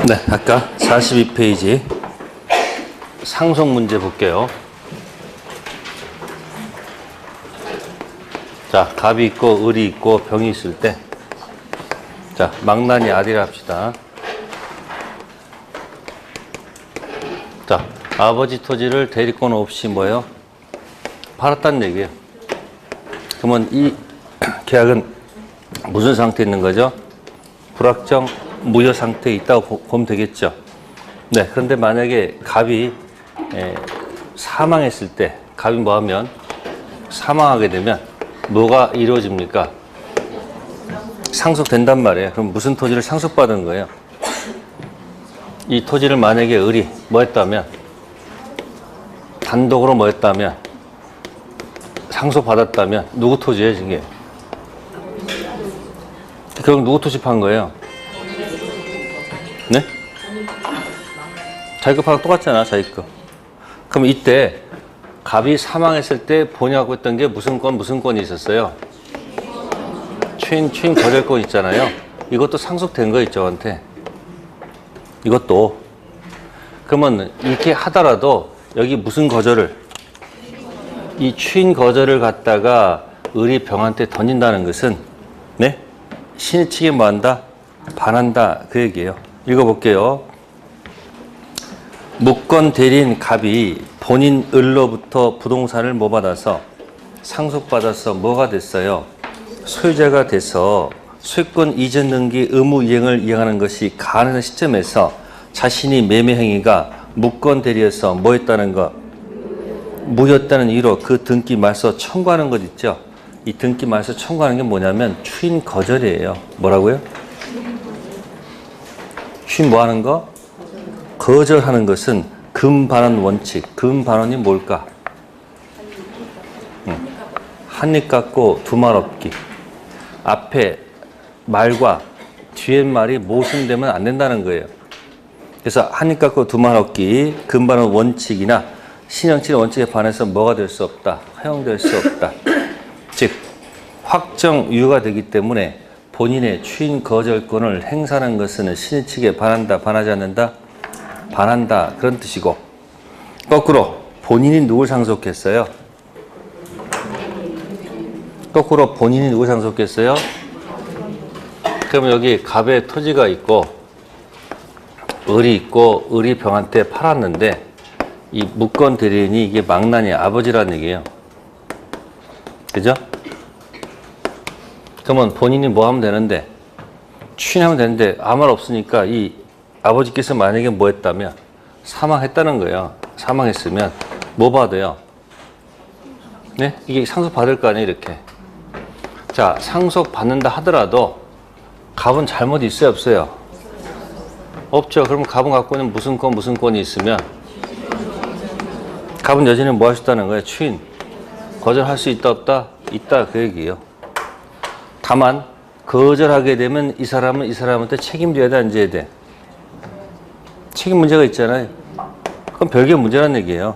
네, 아까 42페이지 상속 문제 볼게요. 자, 갑이 있고 을이 있고 병이 있을 때, 자, 망나니 아디라 합시다. 자, 아버지 토지를 대리권 없이 뭐예요? 팔았다는 얘기예요. 그러면 이 계약은 무슨 상태에 있는 거죠? 불확정 무효 상태에 있다고 보면 되겠죠. 네, 그런데 만약에 갑이 사망했을 때, 갑이 뭐 하면 사망하게 되면 뭐가 이루어집니까? 상속된단 말이에요. 그럼 무슨 토지를 상속받은 거예요? 이 토지를 만약에 을이 뭐 했다면, 단독으로 뭐 했다면, 상속받았다면 누구 토지예요, 이게? 그럼 누구 토지 판 거예요? 네? 자기 거 파랑 똑같잖아, 자기 거. 그럼 이때 갑이 사망했을 때 본유하고 했던 게 무슨 건이 있었어요? 추인 거절권 있잖아요. 이것도 상속된 거 있죠, 저한테. 이것도. 그러면 이렇게 하더라도 여기 무슨 거절을, 이 추인 거절을 갖다가 을이 병한테 던진다는 것은, 네? 신의 측에 뭐 한다? 반한다. 그 얘기예요. 읽어볼게요. 무권 대리인 갑이 본인 을로부터 부동산을 뭐 받아서 상속받아서 뭐가 됐어요? 소유자가 돼서 소유권 이전 등기 의무 이행을 이행하는 것이 가능한 시점에서 자신이 매매 행위가 무권 대리에서 뭐 했다는 것? 무였다는 이유로 그 등기 말소 청구하는 것 있죠? 이 등기 말소 청구하는 게 뭐냐면 추인 거절이에요. 뭐라고요? 추인 뭐 하는 거? 거절하는 것은 금반원 원칙. 금반원이 뭘까? 한입 갖고 두 말 없기. 앞에 말과 뒤에 말이 모순되면 안 된다는 거예요. 그래서 한입 갖고 두 말 없기, 금반원 원칙이나 신형칙의 원칙에 반해서 뭐가 될 수 없다? 허용될 수 없다. 즉 확정 유효가 되기 때문에 본인의 추인 거절권을 행사하는 것은 신의 측에 반한다, 반하지 않는다? 반한다. 그런 뜻이고, 거꾸로 본인이 누굴 상속했어요? 거꾸로 본인이 누굴 상속했어요? 그러면 여기 갑의 토지가 있고 을이 있고 을이 병한테 팔았는데 이 무권 대리인이 이게 망나니 아버지라는 얘기예요. 그죠? 그러면 본인이 뭐 하면 되는데, 추인하면 되는데 아무 말 없으니까 이 아버지께서 만약에 뭐 했다면 사망했다는 거예요. 사망했으면 뭐 받아요? 네? 이게 상속받을 거 아니에요, 이렇게. 자, 상속받는다 하더라도 갑은 잘못이 있어요, 없어요? 없죠. 그러면 갑은 갖고 있는 무슨 권이 있으면 갑은 여전히 뭐 할 수 있다는 거예요? 추인. 거절할 수 있다, 없다? 있다, 그 얘기예요. 다만 거절하게 되면 이 사람은 이 사람한테 책임져야 돼, 안 져야 돼? 책임 문제가 있잖아요. 그럼 별개 문제라는 얘기예요.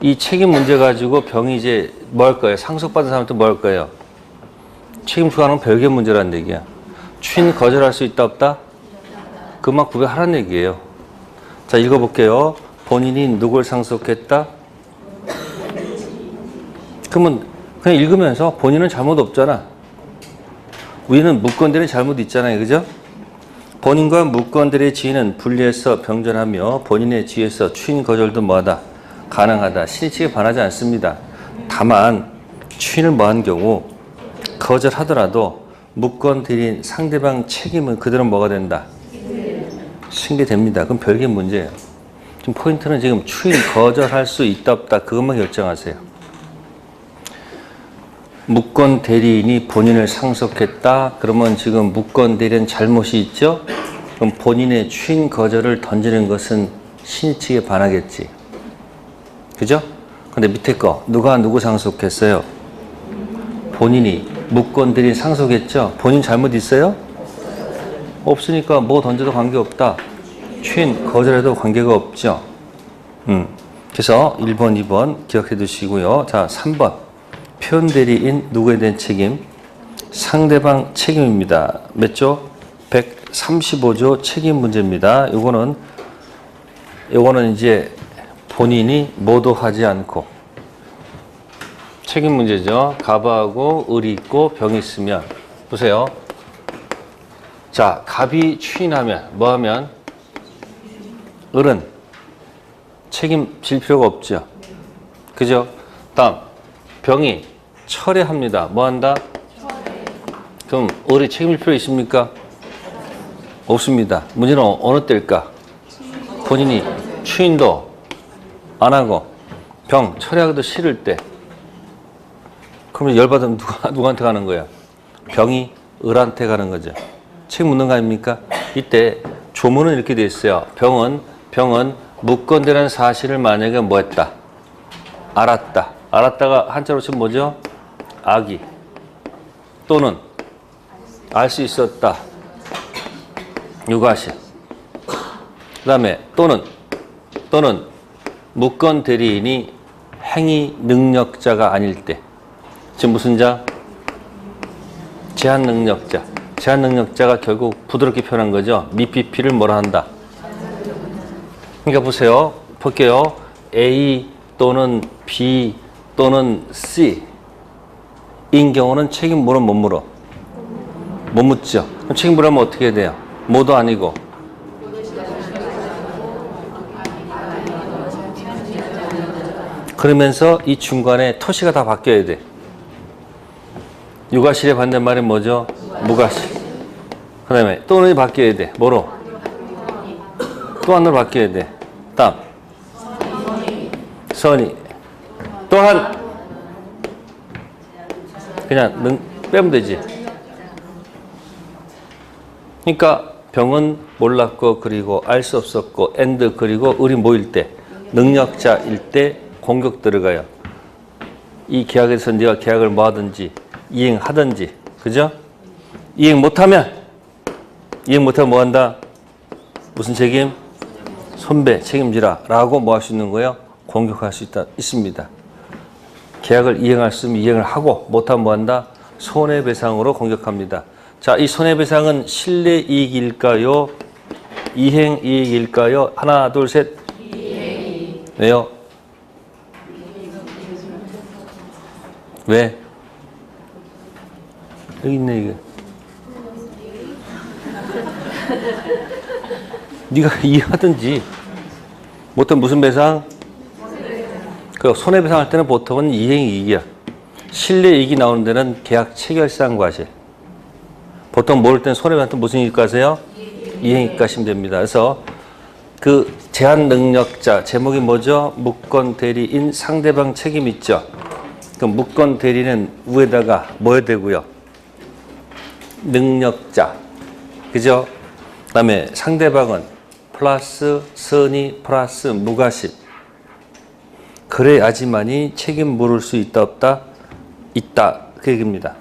이 책임 문제 가지고 병이 이제 뭐 할 거예요? 상속받은 사람한테 뭐 할 거예요? 책임 추가하는 별개 문제라는 얘기야. 추인 거절할 수 있다, 없다? 그만 구별하라는 얘기예요. 자, 읽어볼게요. 본인이 누굴 상속했다? 그러면 그냥 읽으면서 본인은 잘못 없잖아. 우리는 무권들의 잘못 있잖아요. 그죠? 본인과 무권들의 지위는 분리해서 병존하며 본인의 지위에서 추인 거절도 뭐하다? 가능하다. 신의 측에 반하지 않습니다. 다만 추인을 뭐한 경우 거절하더라도 무권 대리인 상대방 책임은 그대로 뭐가 된다? 승계됩니다. 그럼 별개 문제예요. 지금 포인트는 지금 추인 거절할 수 있다 없다 그것만 결정하세요. 무권 대리인이 본인을 상속했다. 그러면 지금 무권 대리인 잘못이 있죠? 그럼 본인의 추인 거절을 던지는 것은 신의 측에 반하겠지. 그죠? 근데 밑에 거 누가 누구 상속했어요? 본인이 무권 대리인 상속했죠? 본인 잘못 있어요? 없으니까 뭐 던져도 관계없다. 추인 거절해도 관계가 없죠. 그래서 1번, 2번 기억해 두시고요. 자, 3번. 표현 대리인 누구에 대한 책임? 상대방 책임입니다. 몇 조? 100. 135조 책임 문제입니다. 요거는 이제 본인이 모도하지 않고 책임 문제죠. 갑하고 을이 있고 병이 있으면 보세요. 자, 갑이 추인하면 뭐 하면 을은 책임질 필요가 없죠. 그죠? 다음 병이 철회합니다. 뭐 한다? 그럼 을이 책임질 필요 있습니까? 없습니다. 문제는 어느 때일까? 본인이 추인도 안 하고 병 철회하기도 싫을 때. 그러면 열받으면 누구한테 가는 거야? 병이 을한테 가는 거죠. 책임 묻는 거 아닙니까? 이때 조문은 이렇게 돼 있어요. 병은 묵건되는 사실을 만약에 뭐 했다? 알았다. 알았다가 한자로 치면 뭐죠? 악이. 또는 알 수 있었다. 유가실. 그 다음에 또는 묵건 대리인이 행위 능력자가 아닐 때. 지금 무슨 자? 제한 능력자. 제한 능력자가 결국 부드럽게 표현한 거죠. 미피피를 뭐라 한다? 그러니까 보세요. 볼게요. A 또는 B 또는 C 인 경우는 책임 물어 못 물어? 못 묻죠. 그럼 책임 물으면 어떻게 해야 돼요? 뭐도 아니고 그러면서 이 중간에 토시가 다 바뀌어야 돼. 유가실의 반대말은 뭐죠? 무가실. 그 다음에 또는 바뀌어야 돼. 뭐로? 또 하나로 바뀌어야 돼. 다음 선이 또한 그냥 빼면 되지. 그러니까 병은 몰랐고 그리고 알 수 없었고 and 그리고 을이 모일 때 능력자일 때 공격 들어가요. 이 계약에서 네가 계약을 뭐 하든지 이행하든지 그죠? 이행 못하면 뭐 한다? 무슨 책임? 손배 책임지라 라고 뭐 할 수 있는 거예요? 공격할 수 있습니다. 계약을 이행할 수 있으면 이행을 하고 못하면 뭐 한다? 손해배상으로 공격합니다. 자, 이 손해배상은 실내이익일까요? 이행이익일까요? 하나, 둘, 셋. 이행이익. 왜요? 왜? 여기 있네, 이거. 네가 이해하든지. 보통 무슨 배상? 그 손해배상 할 때는 보통은 이행이익이야. 실내이익이 나오는 데는 계약 체결상 과실. 보통 모를 때는 손해배상 때 무슨 이익과세요? 이행이익 가시면 됩니다. 그래서 그 제한 능력자 제목이 뭐죠? 묵건 대리인 상대방 책임 있죠. 그 묵건 대리는 위에다가 뭐 해야 되고요? 능력자. 그죠? 그 다음에 상대방은 플러스 선의 플러스 무가실. 그래야지만이 책임 물을 수 있다 없다? 있다. 그 얘기입니다.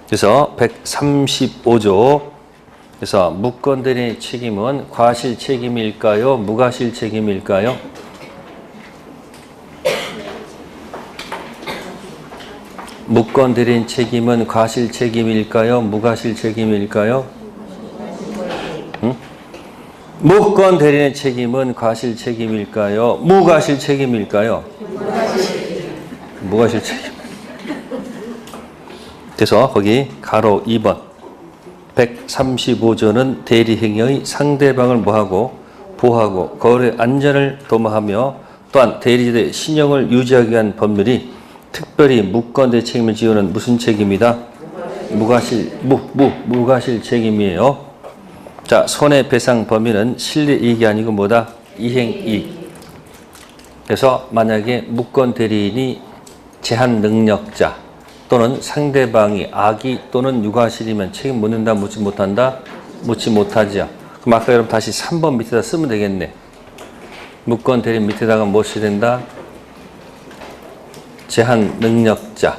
그래서 135조 그래서 묵건 대리인의 책임은 과실 책임일까요? 무과실 책임일까요? 묵건 대리인 책임은 과실 책임일까요? 무과실 책임일까요? 응? 묵건 대리인의 책임은 과실 책임일까요? 무과실 책임일까요? 무과실 책임. 그래서 거기 가로 2번 135조는 대리행위의 상대방을 뭐하고 보호하고 거래 안전을 도모하며 또한 대리자의 신용을 유지하기 위한 법률이 특별히 묵건대 책임을 지우는 무슨 책임이다? 무과실 책임이에요. 자, 손해배상 범위는 실내이익이 아니고 뭐다? 이행이익. 그래서 만약에 묵건 대리인이 제한 능력자 또는 상대방이 악의 또는 유과실이면 책임 묻는다, 묻지 못한다? 묻지 못하죠. 그럼 아까 여러분 다시 3번 밑에다 쓰면 되겠네. 묵건 대리인 밑에다가 무엇이 된다? 제한 능력자.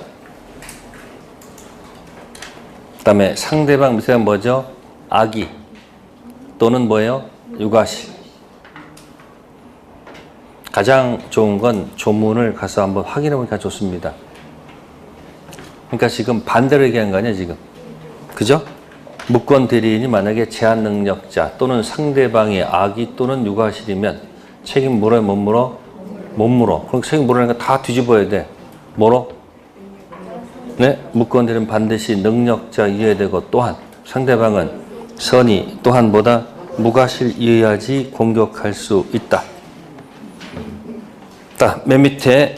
그 다음에 상대방 밑에가 뭐죠? 악의 또는 뭐예요? 유과실. 가장 좋은 건 조문을 가서 한번 확인해 보니까 좋습니다. 그러니까 지금 반대로 얘기한 거 아니야, 지금. 그죠? 무권 대리인이 만약에 제한 능력자 또는 상대방이 악의 또는 유과실이면 책임 물어요, 못 물어? 못 물어. 그럼 책임 물으니까 다 뒤집어야 돼. 뭐로? 네, 무권 대리인 반드시 능력자이어야 되고 또한 상대방은 선의 또한 뭐다? 무과실이어야지 공격할 수 있다. 맨 밑에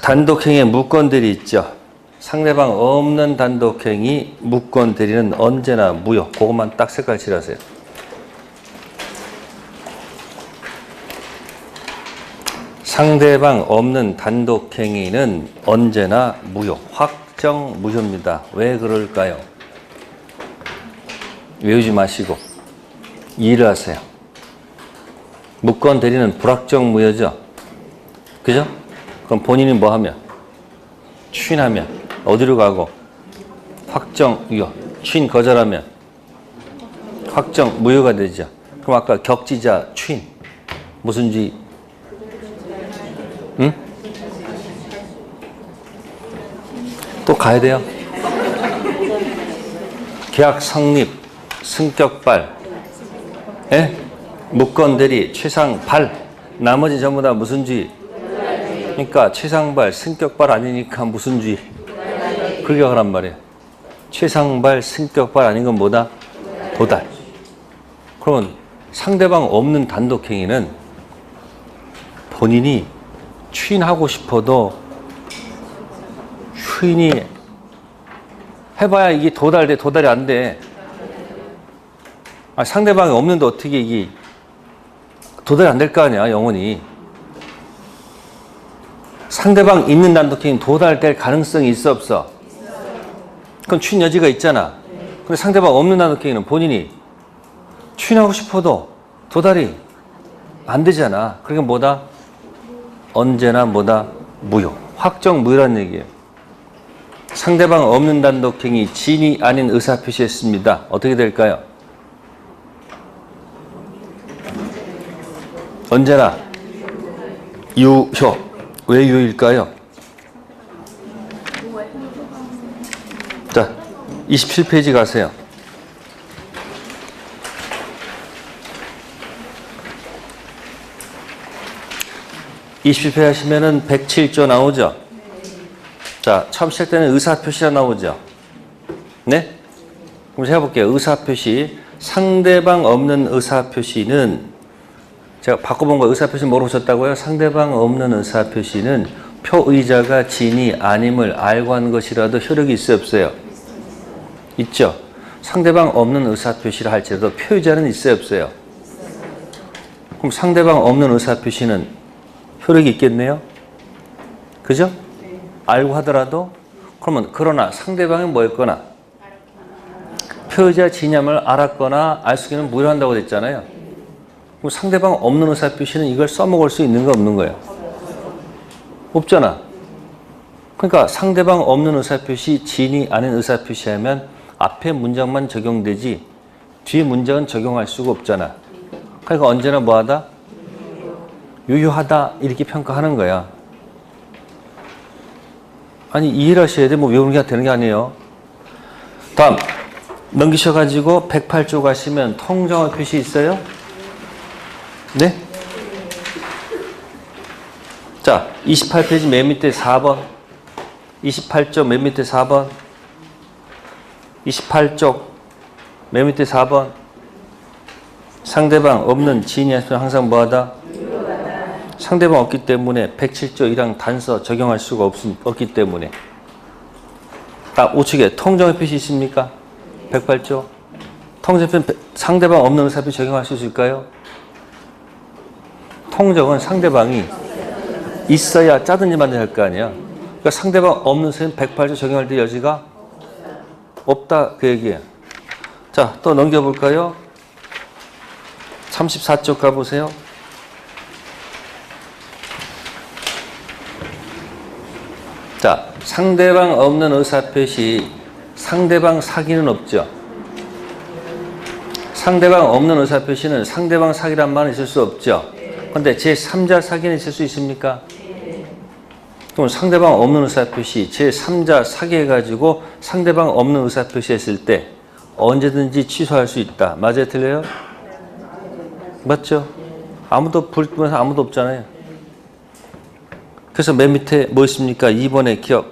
단독행위의 무권들이 있죠. 상대방 없는 단독행위 무권들이는 언제나 무효. 그것만 딱 색깔 칠하세요. 상대방 없는 단독행위는 언제나 무효. 확정 무효입니다. 왜 그럴까요? 외우지 마시고 이해를 하세요. 무권 대리는 불확정 무효죠. 그죠? 그럼 본인이 뭐 하면? 추인하면 어디로 가고? 확정 무효. 추인 거절하면 확정 무효가 되죠. 그럼 아까 격지자 추인 무슨 주의? 응? 또 가야 돼요. 계약 성립, 승격발, 예? 무권 대리, 최상발, 나머지 전부 다 무슨 주의? 그러니까 최상발, 승격발 아니니까 무슨 주의? 그렇게 하란 말이에요. 최상발, 승격발 아닌 건 뭐다? 도달. 그러면 상대방 없는 단독행위는 본인이 추인하고 싶어도 추인이 해봐야 이게 도달돼, 도달이 안 돼. 상대방이 없는데 어떻게 이게 도달이 안 될 거 아니야, 영원히. 상대방 있는 단독행위는 도달될 가능성이 있어, 없어? 그건 추인 여지가 있잖아. 근데 상대방 없는 단독행위는 본인이 추인하고 싶어도 도달이 안 되잖아. 그러니까 뭐다? 언제나 뭐다? 무효. 확정 무효라는 얘기예요. 상대방 없는 단독행위 진이 아닌 의사표시했습니다. 어떻게 될까요? 언제나 유효. 왜 유효일까요? 자, 27페이지 가세요. (27페이지) 하시면은 107조 나오죠? 자, 처음 시작 때는 의사표시가 나오죠? 네? 그럼 제가 해볼게요. 의사표시. 상대방 없는 의사표시는, 제가 바꿔본 거 의사표시 뭐로 보셨다고요? 상대방 없는 의사표시는 표의자가 진이 아님을 알고 한 것이라도 효력이 있어요, 없어요? 있죠? 상대방 없는 의사표시를 할지라도 표의자는 있어요, 없어요? 그럼 상대방 없는 의사표시는 효력이 있겠네요? 그죠? 알고 하더라도? 그러면 그러나 상대방이 뭐였거나 표의자 진함을 알았거나 알 수 있는 무효한다고 됐잖아요. 그럼 상대방 없는 의사표시는 이걸 써먹을 수 있는 거 없는 거예요? 없잖아. 그러니까 상대방 없는 의사표시 진이 아닌 의사표시하면 앞에 문장만 적용되지 뒤에 문장은 적용할 수가 없잖아. 그러니까 언제나 뭐하다? 유효하다 이렇게 평가하는 거야. 아니 이해를 하셔야 돼. 뭐 외우는 게 되는 게 아니에요. 다음 넘기셔가지고 108조 가시면 통정어 표시 있어요? 네? 자 28페이지 맨 밑에 4번 28조 맨 밑에 4번 28쪽 맨 밑에 4번 상대방 없는 진이 있으면 항상 뭐하다? 상대방 없기 때문에 107조 1항 단서 적용할 수가 없기 때문에. 우측에 통정의 표시 있습니까? 108조 통정의 표시 상대방 없는 의사표시 적용할 수 있을까요? 통정은 상대방이 있어야 짜든지 말든지 할 거 아니야. 그러니까 상대방 없는 의사는 108조 적용할 때 여지가 없다 그 얘기예요. 자, 또 넘겨볼까요? 34쪽 가보세요. 자, 상대방 없는 의사표시, 상대방 사기는 없죠. 상대방 없는 의사표시는 상대방 사기란 말은 있을 수 없죠. 그런데 제3자 사기는 있을 수 있습니까? 그럼 상대방 없는 의사표시, 제3자 사기해가지고 상대방 없는 의사표시 했을 때 언제든지 취소할 수 있다. 맞아요? 틀려요? 맞죠? 아무도 불면서 아무도 없잖아요. 그래서 맨 밑에 뭐 있습니까? 2번의 기억.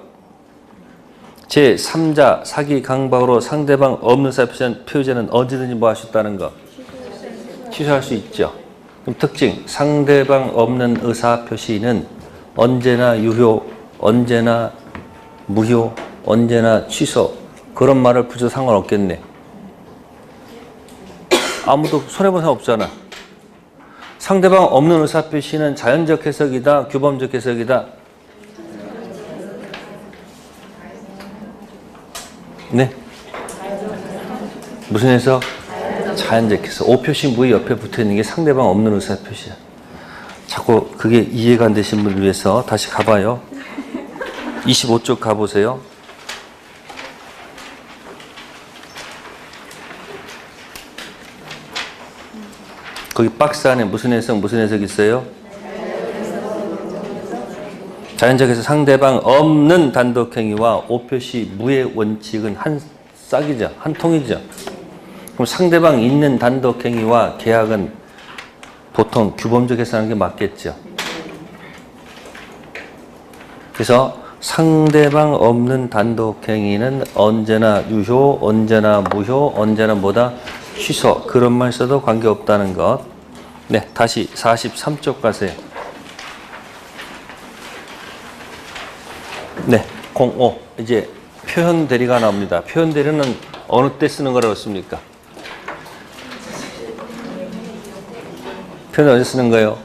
제3자 사기 강박으로 상대방 없는 의사표시는 언제든지 뭐 할 수 있다는 거. 취소할 수 있죠. 그럼 특징, 상대방 없는 의사표시는 언제나 유효, 언제나 무효, 언제나 취소. 그런 말을 붙여도 상관없겠네. 아무도 손해본 사람 없잖아. 상대방 없는 의사표시는 자연적 해석이다, 규범적 해석이다. 네? 무슨 해석? 자연적 해석. 오표시 무의 옆에 붙어있는 게 상대방 없는 의사표시야. 자꾸 그게 이해가 안 되신 분을 위해서 다시 가봐요. 25쪽 가보세요. 거기 박스 안에 무슨 해석 있어요? 자연적 해석. 상대방 없는 단독행위와 오표시 무의 원칙은 한 싹이죠. 한 통이죠. 그럼 상대방 있는 단독행위와 계약은 보통 규범적 해석하는 게 맞겠죠. 그래서 상대방 없는 단독행위는 언제나 유효, 언제나 무효, 언제나 뭐다? 취소. 그런 말 써도 관계없다는 것. 네, 다시 43쪽 가세요. 네, 05. 이제 표현 대리가 나옵니다. 표현 대리는 어느 때 쓰는 거라고 씁니까? 표현 어디 쓰는 거예요?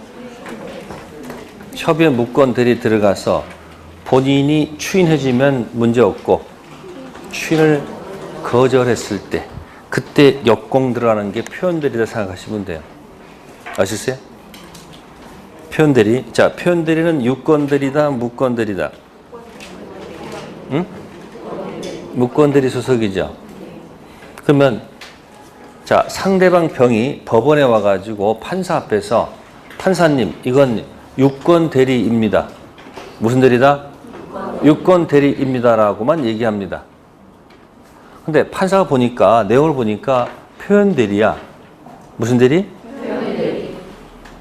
협의에 무권 대리 들어가서 본인이 추인해주면 문제없고 추인을 거절했을 때 그때 역공 들어가는 게 표현 대리다 생각하시면 돼요. 아시겠어요? 표현 대리. 자, 표현 대리는 유권 대리다, 무권 대리다. 응? 무권 대리 소속이죠. 그러면 자, 상대방 병이 법원에 와가지고 판사 앞에서 판사님, 이건 유권 대리입니다. 무슨 대리다? 유권 대리입니다라고만 얘기합니다. 근데 판사가 보니까 내용을 보니까 표현 대리야. 무슨 대리? 표현 대리.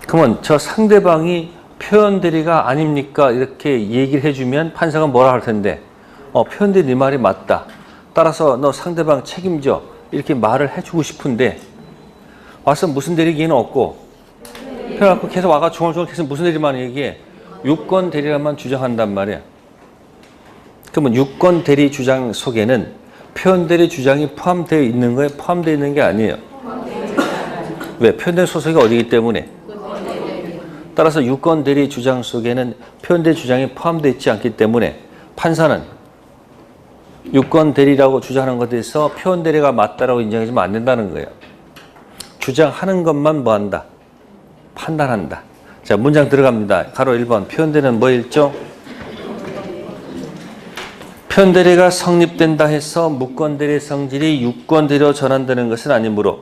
그러면 저 상대방이 표현 대리가 아닙니까? 이렇게 얘기를 해주면 판사가 뭐라 할 텐데, 표현 대리 네 말이 맞다. 따라서 너 상대방 책임져. 이렇게 말을 해주고 싶은데 와서 무슨 대리 얘기는 없고 그래갖고 계속 와가 중얼중얼 계속 무슨 대리만 얘기해. 유권 대리라만 주장한단 말이야. 그러면 유권 대리 주장 속에는 표현 대리 주장이 포함되어 있는 거에 포함되어 있는 게 아니에요. 왜? 표현 대리 소속이 어디기 때문에. 따라서 유권 대리 주장 속에는 표현 대리 주장이 포함되어 있지 않기 때문에 판사는 유권 대리라고 주장하는 것에 대해서 표현 대리가 맞다라고 인정해주면 안 된다는 거예요. 주장하는 것만 뭐 한다? 판단한다. 자, 문장 들어갑니다. 가로 1번. 표현 대리는 뭐 일종? 표현 대리가 성립된다 해서 무권 대리의 성질이 유권 대리로 전환되는 것은 아니므로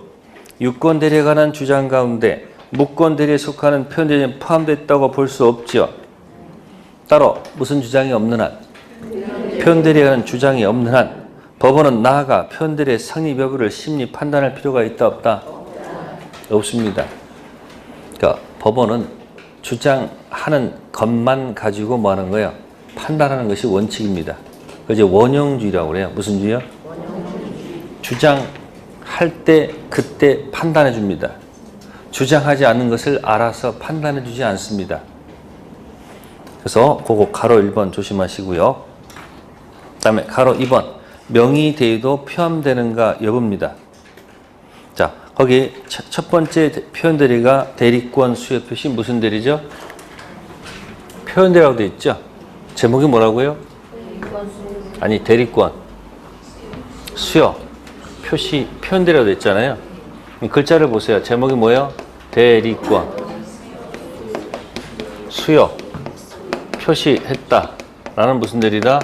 유권 대리에 관한 주장 가운데 무권 대리에 속하는 표현 대리는 포함됐다고 볼 수 없지요. 따로 무슨 주장이 없는 한, 표현 대리에 관한 주장이 없는 한 법원은 나아가 표현 대리의 성립 여부를 심리 판단할 필요가 있다 없다? 없습니다. 그러니까 법원은 주장하는 것만 가지고 뭐 하는 거예요? 판단하는 것이 원칙입니다. 그게 원형주의라고 그래요. 무슨 주의요? 주장할 때 그때 판단해 줍니다. 주장하지 않는 것을 알아서 판단해 주지 않습니다. 그래서 그거 가로 1번 조심하시고요. 그 다음에 가로 2번. 명의 대리도 포함되는가 여부입니다. 자, 거기 첫 번째 표현 대리가 대리권 수요 표시 무슨 대리죠? 표현 대리라고 되어 있죠? 제목이 뭐라고요? 아니, 대리권 수요 표시 표현 대리라고 되어 있잖아요. 글자를 보세요. 제목이 뭐예요? 대리권 수요 표시했다 라는 무슨 대리다?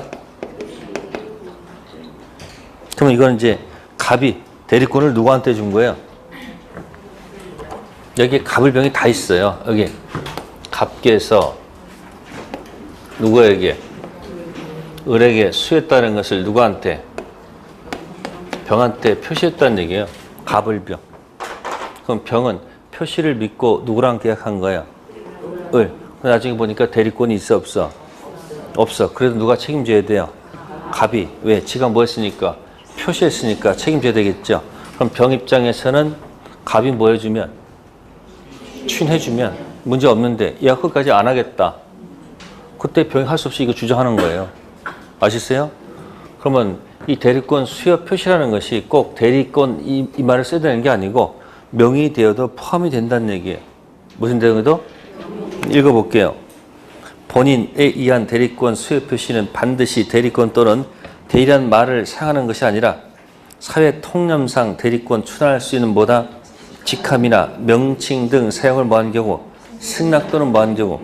그러면 이건 이제 갑이 대리권을 누구한테 준 거예요? 여기에 갑을병이 다 있어요. 여기 갑께서 누구에게? 을에게 수했다는 것을 누구한테? 병한테 표시했다는 얘기예요. 갑을병. 그럼 병은 표시를 믿고 누구랑 계약한 거야? 을. 나중에 보니까 대리권이 있어 없어? 없어. 그래도 누가 책임져야 돼요? 갑이. 왜? 지가 뭐 했으니까? 표시했으니까 책임져야 되겠죠. 그럼 병 입장에서는 갑이 뭐 해주면? 취인해주면 문제 없는데 얘가 끝까지 안 하겠다. 그때 병이 할 수 없이 이거 주장하는 거예요. 아시세요? 그러면 이 대리권 수여 표시라는 것이 꼭 대리권 이 말을 써야 되는 게 아니고 명의 되어도 포함이 된다는 얘기예요. 무슨 내용에도? 읽어볼게요. 본인에 의한 대리권 수여 표시는 반드시 대리권 또는 대리란 말을 사용하는 것이 아니라 사회 통념상 대리권 추론할 수 있는 뭐다? 직함이나 명칭 등 사용을 뭐한 경우, 승낙 또는 뭐한 경우.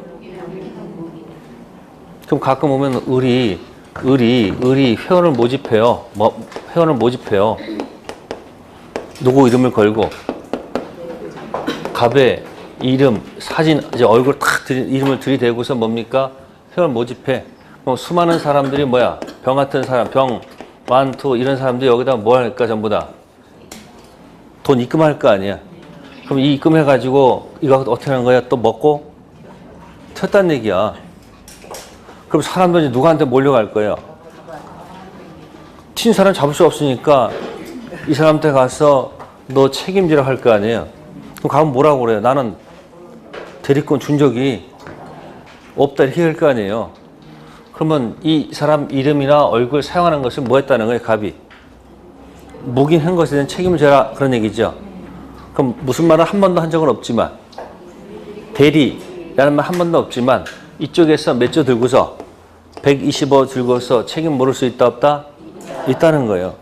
그럼 가끔 보면 을이 회원을 모집해요. 회원을 모집해요. 누구 이름을 걸고 갑의 이름, 사진, 이제 얼굴 탁 이름을 들이대고서 뭡니까? 회원 모집해. 그럼 수많은 사람들이 뭐야? 병 같은 사람, 병, 완투 이런 사람들이 여기다 뭐 할까? 전부 다 돈 입금할 거 아니야. 그럼 이 입금해가지고 이거 어떻게 하는 거야? 또 먹고 튀었다는 얘기야. 그럼 사람들이 누구한테 몰려갈 거예요? 튄 사람 잡을 수 없으니까 이 사람한테 가서 너 책임지라 할 거 아니에요. 그럼 가면 뭐라고 그래요? 나는 대리권 준 적이 없다 이렇게 할 거 아니에요. 그러면 이 사람 이름이나 얼굴 사용하는 것은 뭐 했다는 거예요? 갑이. 묵인한 것에 대한 책임을 져라 그런 얘기죠. 그럼 무슨 말을 한 번도 한 적은 없지만 대리라는 말 한 번도 없지만 이쪽에서 몇 조 들고서 125 들고서 책임 물을 수 있다 없다? 있다는 거예요.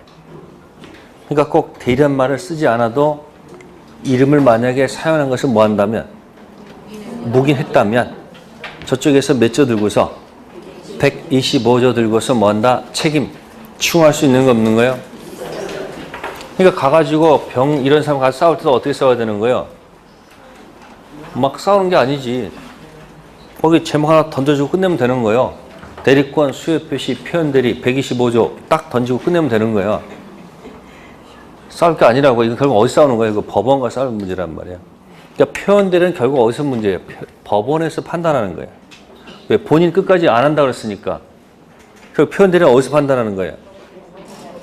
그러니까 꼭 대리란 말을 쓰지 않아도 이름을 만약에 사용하는 것을 뭐 한다면 묵인했다면 저쪽에서 몇 조 들고서 125조 들고서 뭐 한다? 책임 추궁할 수 있는 거 없는 거예요? 그러니까 가가지고 병 이런 사람 가서 싸울 때도 어떻게 싸워야 되는 거예요? 막 싸우는 게 아니지. 거기 제목 하나 던져주고 끝내면 되는 거예요. 대리권 수요 표시 표현 대리 125조 딱 던지고 끝내면 되는 거예요. 싸울 게 아니라고. 이거 결국 어디서 싸우는 거예요? 이거 법원과 싸우는 문제란 말이에요. 그러니까 표현 대리는 결국 어디서 문제예요? 법원에서 판단하는 거예요. 왜? 본인 끝까지 안 한다고 그랬으니까. 그 표현 대리는 어디서 판단하는 거예요?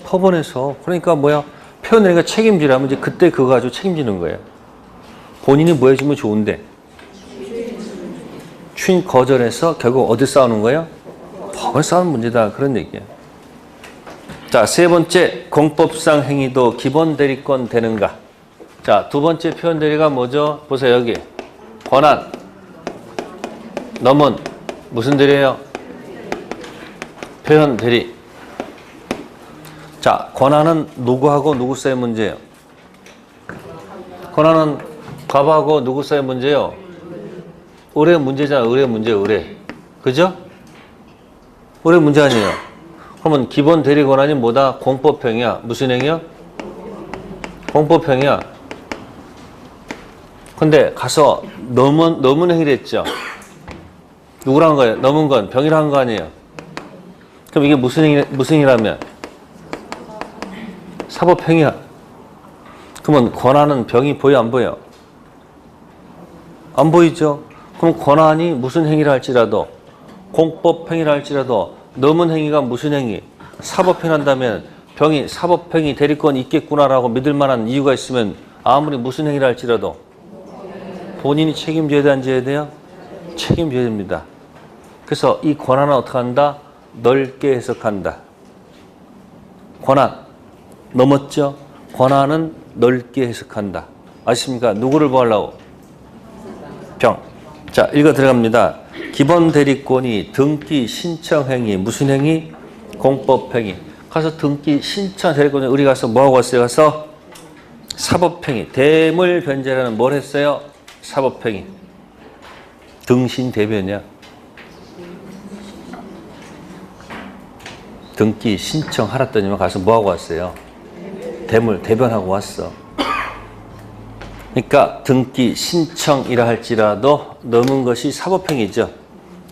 법원에서. 그러니까 뭐야? 표현 대리가 책임지라면 이제 그때 그거 가지고 책임지는 거예요. 본인이 뭐 해주면 좋은데. 추인 거절해서 결국 어디 싸우는 거예요? 법원 싸우는 문제다. 그런 얘기예요. 자, 세 번째, 공법상 행위도 기본 대리권 되는가? 자, 두 번째 표현 대리가 뭐죠? 보세요, 여기. 권한. 넘은. 무슨 대리예요? 표현 대리. 자, 권한은 누구하고 누구 사이의 문제예요? 권한은 갑하고 누구 사이의 문제예요? 을의 문제잖아. 을의 문제, 을의. 그죠? 을의 문제 아니에요. 그러면 기본 대리 권한이 뭐다? 공법행위야. 무슨 행위야? 공법행위야. 근데 가서 넘은 행위를 했죠. 누구랑 한 거예요? 넘은 건 병이랑 한 거 아니에요? 그럼 이게 무슨 행위라면? 사법행위야. 그러면 권한은 병이 보여 안 보여? 안 보이죠? 그럼 권한이 무슨 행위를 할지라도 공법행위를 할지라도 넘은 행위가 무슨 행위? 사법행위 한다면 병이 사법행위 대리권 있겠구나라고 믿을 만한 이유가 있으면 아무리 무슨 행위를 할지라도 본인이 책임져야 돼, 안 져야 돼요? 책임져야 됩니다. 그래서 이 권한은 어떻게 한다? 넓게 해석한다. 권한 넘었죠? 권한은 넓게 해석한다. 아십니까? 누구를 보호하려고? 병. 자, 읽어 들어갑니다. 기본 대리권이 등기 신청 행위. 무슨 행위? 공법 행위. 가서 등기 신청 대리권을 우리 가서 뭐하고 왔어요? 가서 사법행위. 대물 변제라는 뭘 했어요? 사법행위. 등신 대변이야. 등기 신청하랬더니만 가서 뭐하고 왔어요? 대물 대변하고 왔어. 그러니까 등기 신청이라 할지라도 넘은 것이 사법행위죠.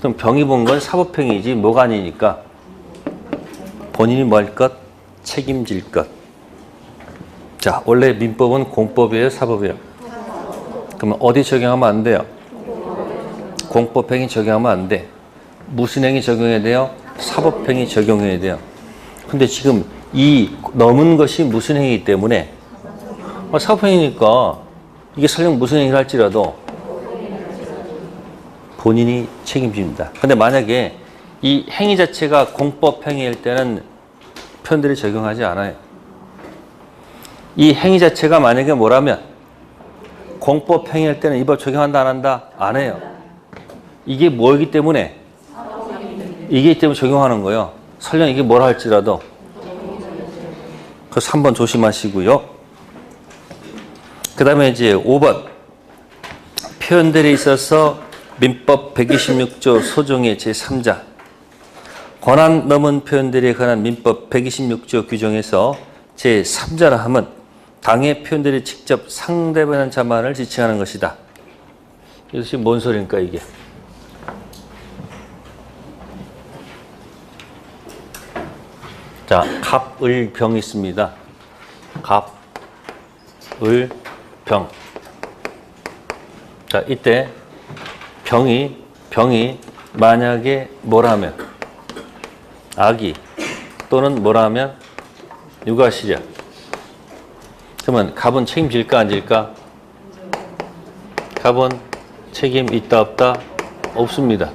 그럼 병이 본 건 사법행위지 뭐가 아니니까 본인이 뭐 할 것? 책임질 것. 자, 원래 민법은 공법이에요, 사법이에요? 그러면 어디 적용하면 안 돼요? 공법행위 적용하면 안 돼. 무슨 행위 적용해야 돼요? 사법행위 적용해야 돼요. 근데 지금 이 넘은 것이 무슨 행위이기 때문에 사법행위니까 이게 설령 무슨 행위를 할지라도 본인이 책임집니다. 근데 만약에 이 행위 자체가 공법 행위일 때는 표현들이 적용하지 않아요. 이 행위 자체가 만약에 뭐라면 공법 행위일 때는 이 법 적용한다 안 한다? 안 해요. 이게 뭐이기 때문에? 이게 때문에 적용하는 거예요. 설령 이게 뭐라 할지라도. 그래서 3번 조심하시고요. 그 다음에 이제 5번. 표현들이 있어서 민법 126조 소정의 제3자. 권한 넘은 표현들에 관한 민법 126조 규정에서 제3자라 함은 당의 표현들이 직접 상대방의 자만을 지칭하는 것이다. 이것이 뭔 소리입니까, 이게? 자, 갑, 을, 병이 있습니다. 갑, 을, 병. 자, 이때 병이 만약에 뭐라면 악이 또는 뭐라면 유가시려. 그러면 갑은 책임질까 안 질까? 갑은 책임 있다 없다? 없습니다.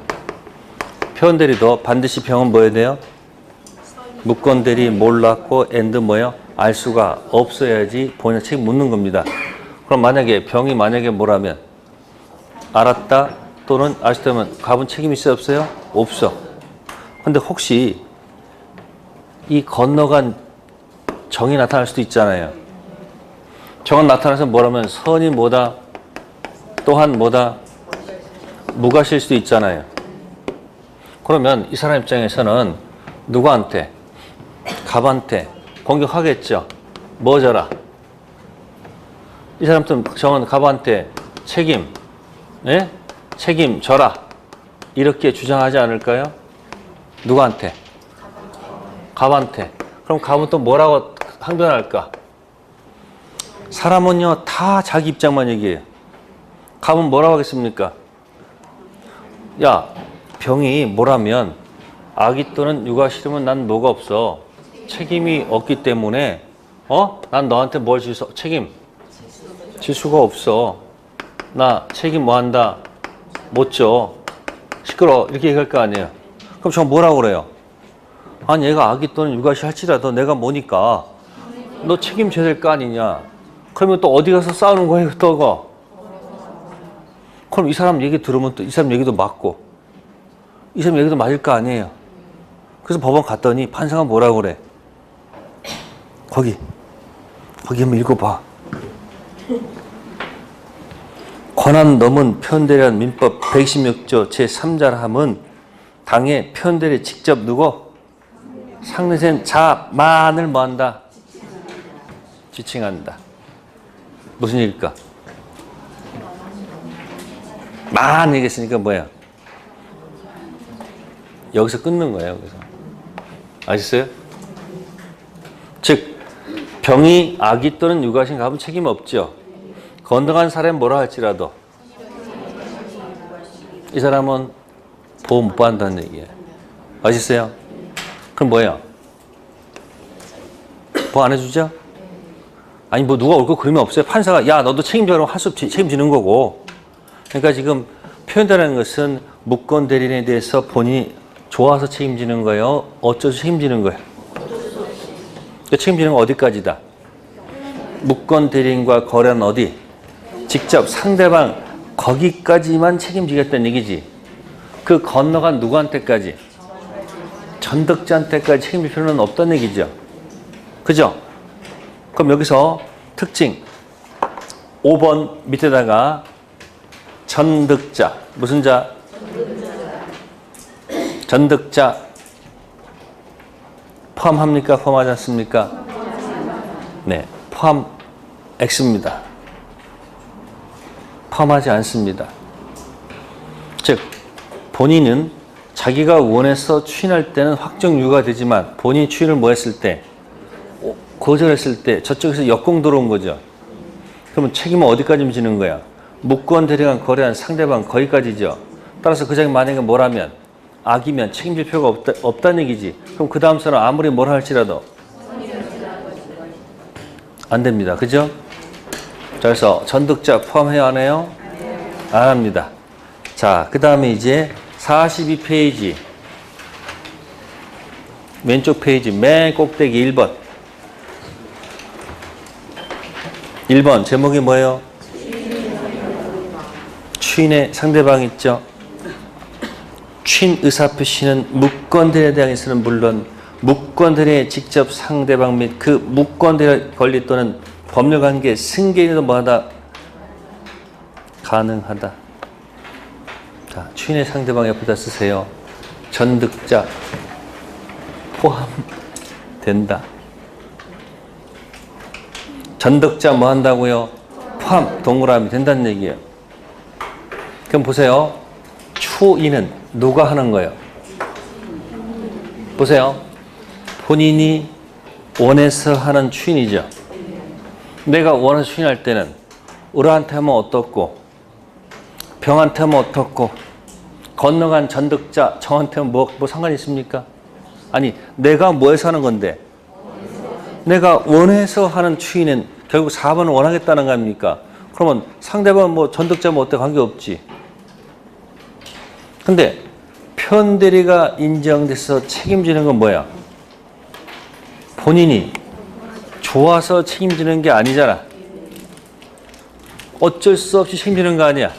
표현대리도 반드시 병은 뭐 해야 돼요? 무건대리 몰랐고 and 뭐예요? 알 수가 없어야지 본인 책임 묻는 겁니다. 그럼 만약에 병이 만약에 뭐라면 알았다 또는 아시다면 갑은 책임 있어요 없어요? 없어. 근데 혹시 이 건너간 정이 나타날 수도 있잖아요. 정은 나타나서 뭐라면 선이 뭐다 또한 뭐다 무가실 수도 있잖아요. 그러면 이 사람 입장에서는 누구한테? 갑한테 공격하겠죠. 뭐 져라? 이 사람들은 정은 갑한테 책임, 예? 책임 져라. 이렇게 주장하지 않을까요? 누구한테? 갑한테. 그럼 갑은 또 뭐라고 항변할까? 사람은요 다 자기 입장만 얘기해요. 갑은 뭐라고 하겠습니까? 야, 병이 뭐라면 악이 또는 유가 싫으면 난 뭐가 없어. 책임이 없기 때문에 난 너한테 뭘 책임 질 수가 없어. 나 책임 뭐 한다? 못 져. 시끄러. 이렇게 얘기할 거 아니에요. 그럼 저 뭐라고 그래요? 아니 얘가 악이 또는 유가시 할지라도 내가 뭐니까 너 책임져야 될 거 아니냐. 그러면 또 어디 가서 싸우는 거예요 또가. 그럼 이 사람 얘기 들으면 또 이 사람 얘기도 맞고 이 사람 얘기도 맞을 거 아니에요. 그래서 법원 갔더니 판사가 뭐라고 그래? 거기 한번 읽어봐. 권한 넘은 표현대리한 민법 126조 제3자라 함은 당의 표현대리 직접 누구? 상대된 자만을 뭐한다? 지칭한다. 무슨 일일까? 만 얘기했으니까 뭐야? 여기서 끊는 거예요. 여기서. 아셨어요? 즉 병이 악이 또는 유가신 갑은 책임 없죠. 건강한 사람이 뭐라 할지라도 이 사람은 보험 못 받는다는 얘기예요. 아셨어요? 그럼 뭐예요? 보험 안 해주죠? 아니 뭐 누가 옳고 그름이 없어요. 판사가 야 너도 책임져라고 할 수 없이 책임지는 거고. 그러니까 지금 표현이라는 것은 무권 대리인에 대해서 본인이 좋아서 책임지는 거예요? 어쩌서 책임지는 거예요? 책임지는 건 어디까지다? 무권 대리인과 거래는 어디? 직접 상대방 거기까지만 책임지겠다는 얘기지. 그 건너간 누구한테까지? 전득자한테까지 책임질 필요는 없다는 얘기죠. 그죠? 그럼 여기서 특징 5번 밑에다가 전득자 무슨 자? 전득자 포함합니까? 포함하지 않습니까? 네, 포함 X입니다. 포함하지 않습니다. 즉 본인은 자기가 원해서 추인할 때는 확정 유효가 되지만 본인이 추인을 뭐 했을 때? 거절했을 때 저쪽에서 역공 들어온 거죠. 그러면 책임은 어디까지 지는 거야? 무권 대리간 거래한 상대방 거기까지죠. 따라서 그 자기 만약에 뭐라면 악이면 책임질 필요가 없다는 얘기지. 그럼 그 다음 사람 아무리 뭐라 할지라도 안 됩니다. 그죠? 자, 그래서 전득자 포함해야 하나요? 안 합니다. 자, 그 다음에 이제 42페이지 왼쪽 페이지 맨 꼭대기 1번 1번 제목이 뭐예요? 추인의 상대방 있죠? 추인 의사표시는 무권대리에 대해서는 물론 무권대리에 직접 상대방 및 그 무권대리 권리 또는 법률관계 승계인도 뭐하다? 가능하다. 자, 추인의 상대방 옆에다 쓰세요. 전득자 포함된다. 전득자 뭐 한다고요? 포함 동그라미 된다는 얘기예요. 그럼 보세요. 추인은 누가 하는 거예요? 보세요. 본인이 원해서 하는 추인이죠. 내가 원해서 추인할 때는 을한테 하면 어떻고 병한테 하면 어떻고 건너간 전득자 정한테 하면 뭐 상관이 있습니까? 아니 내가 뭐해서 하는 건데 내가 원해서 하는 추인은 결국 4번을 원하겠다는 거 아닙니까? 그러면 상대방 뭐 전득자 뭐 어때 관계없지. 근데 편대리가 인정돼서 책임지는 건 뭐야? 본인이 좋아서 책임지는 게 아니잖아. 어쩔 수 없이 책임지는 거 아니야.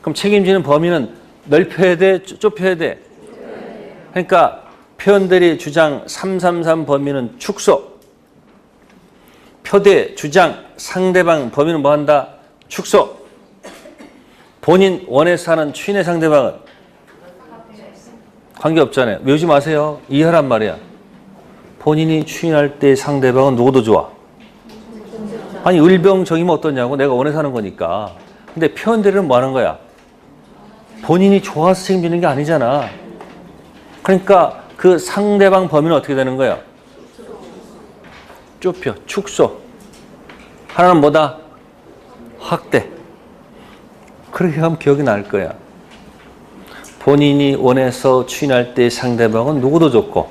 그럼 책임지는 범위는 넓혀야 돼? 좁혀야 돼? 그러니까 편대리 주장 333 범위는 축소. 표대 주장 상대방 범위는 뭐한다? 축소. 본인 원해서 하는 추인의 상대방은 관계없잖아요. 외우지 마세요. 이해하란 말이야. 본인이 추인할 때 상대방은 누구도 좋아? 아니 을병정이면 어떠냐고. 내가 원해서 하는 거니까. 근데 표현대리는 뭐 하는 거야? 본인이 좋아서 책임지는 게 아니잖아. 그러니까 그 상대방 범위는 어떻게 되는 거야? 좁혀, 축소. 하나는 뭐다? 확대. 그렇게 하면 기억이 날 거야. 본인이 원해서 추인할 때 상대방은 누구도 좋고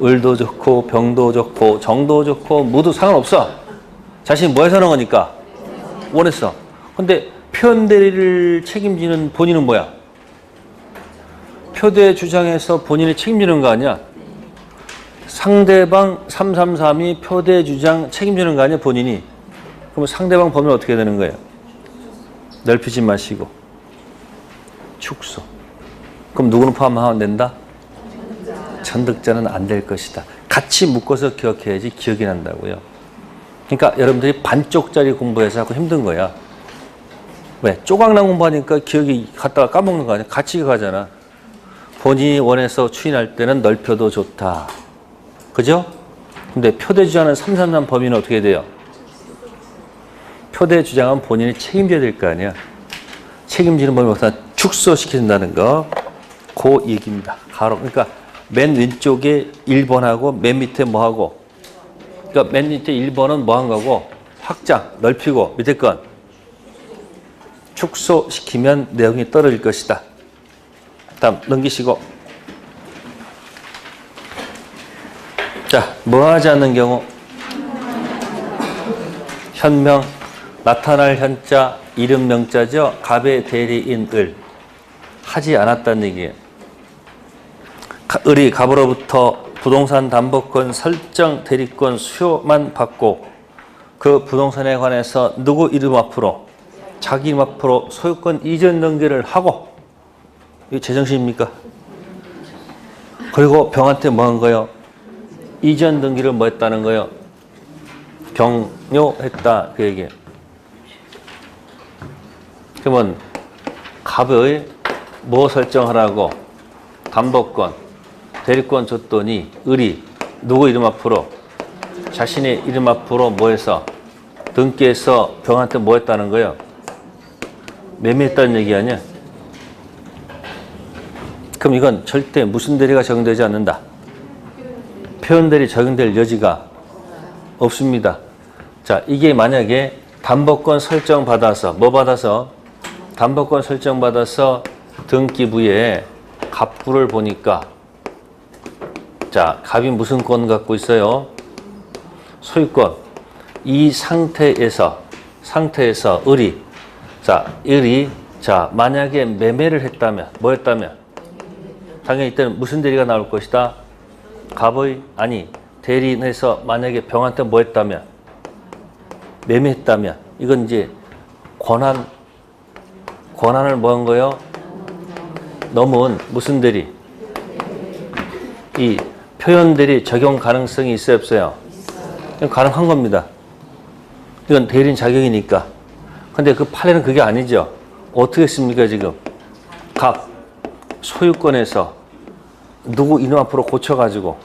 을도 좋고 병도 좋고 정도 좋고 무도 상관없어. 자신이 뭐 해서 하는 거니까? 원했어. 근데 표현대리를 책임지는 본인은 뭐야? 표대 주장에서 본인이 책임지는 거 아니야? 상대방 333이 표대 주장 책임지는 거 아니야 본인이? 그럼 상대방 범위는 어떻게 되는 거예요? 넓히지 마시고 축소. 그럼 누구는 포함하면 된다? 전득자는 안 될 것이다. 같이 묶어서 기억해야지 기억이 난다고요. 그러니까 여러분들이 반쪽짜리 공부해서 하고 힘든 거야. 왜? 쪼각난 공부하니까 기억이 갔다가 까먹는 거 아니야? 같이 가잖아. 본인이 원해서 추인할 때는 넓혀도 좋다. 그죠? 근데 표대 주장은 333 범위는 어떻게 돼요? 표대 주장은 본인이 책임져야 될 거 아니야. 책임지는 범위를 축소시킨다는 거. 그 얘기입니다. 가로. 그러니까 맨 왼쪽에 1번하고 맨 밑에 뭐하고. 그러니까 맨 밑에 1번은 뭐 한 거고 확장, 넓히고 밑에 건 축소시키면 내용이 떨어질 것이다. 다음 넘기시고. 자, 뭐 하지 않는 경우? 현명, 나타날 현자, 이름 명자죠. 갑의 대리인 을. 하지 않았다는 얘기예요. 을이 갑으로부터 부동산 담보권 설정 대리권 수요만 받고 그 부동산에 관해서 누구 이름 앞으로 자기 이름 앞으로 소유권 이전 등기를 하고. 이거 제정신입니까? 그리고 병한테 뭐 한 거예요? 이전 등기를 뭐 했다는 거예요? 경료했다. 그 얘기예요. 그러면 갑의 뭐 설정하라고? 담보권, 대리권 줬더니 을이 누구 이름 앞으로? 자신의 이름 앞으로 뭐 해서? 등기해서 병한테 뭐 했다는 거예요? 매매했다는 얘기 아니야? 그럼 이건 절대 무슨 대리가 적용되지 않는다. 표현 대리 적용될 여지가 없습니다. 자, 이게 만약에 담보권 설정 받아서 뭐 받아서 담보권 설정 받아서 등기부에 갑부를 보니까 자, 갑이 무슨 권 갖고 있어요? 소유권. 이 상태에서 을이 자, 만약에 매매를 했다면 뭐였다면 당연히 이때는 무슨 대리가 나올 것이다. 갑의 대리인에서 만약에 병한테 뭐 했다면 매매했다면 이건 이제 권한을 뭐 한 거예요? 넘은 무슨 대리? 이 표현 대리 적용 가능성이 있어요, 없어요? 이건 가능한 겁니다. 이건 대리인 자격이니까. 근데 그 판례는 그게 아니죠. 어떻게 했습니까, 지금? 갑 소유권에서 누구 이름 앞으로 고쳐가지고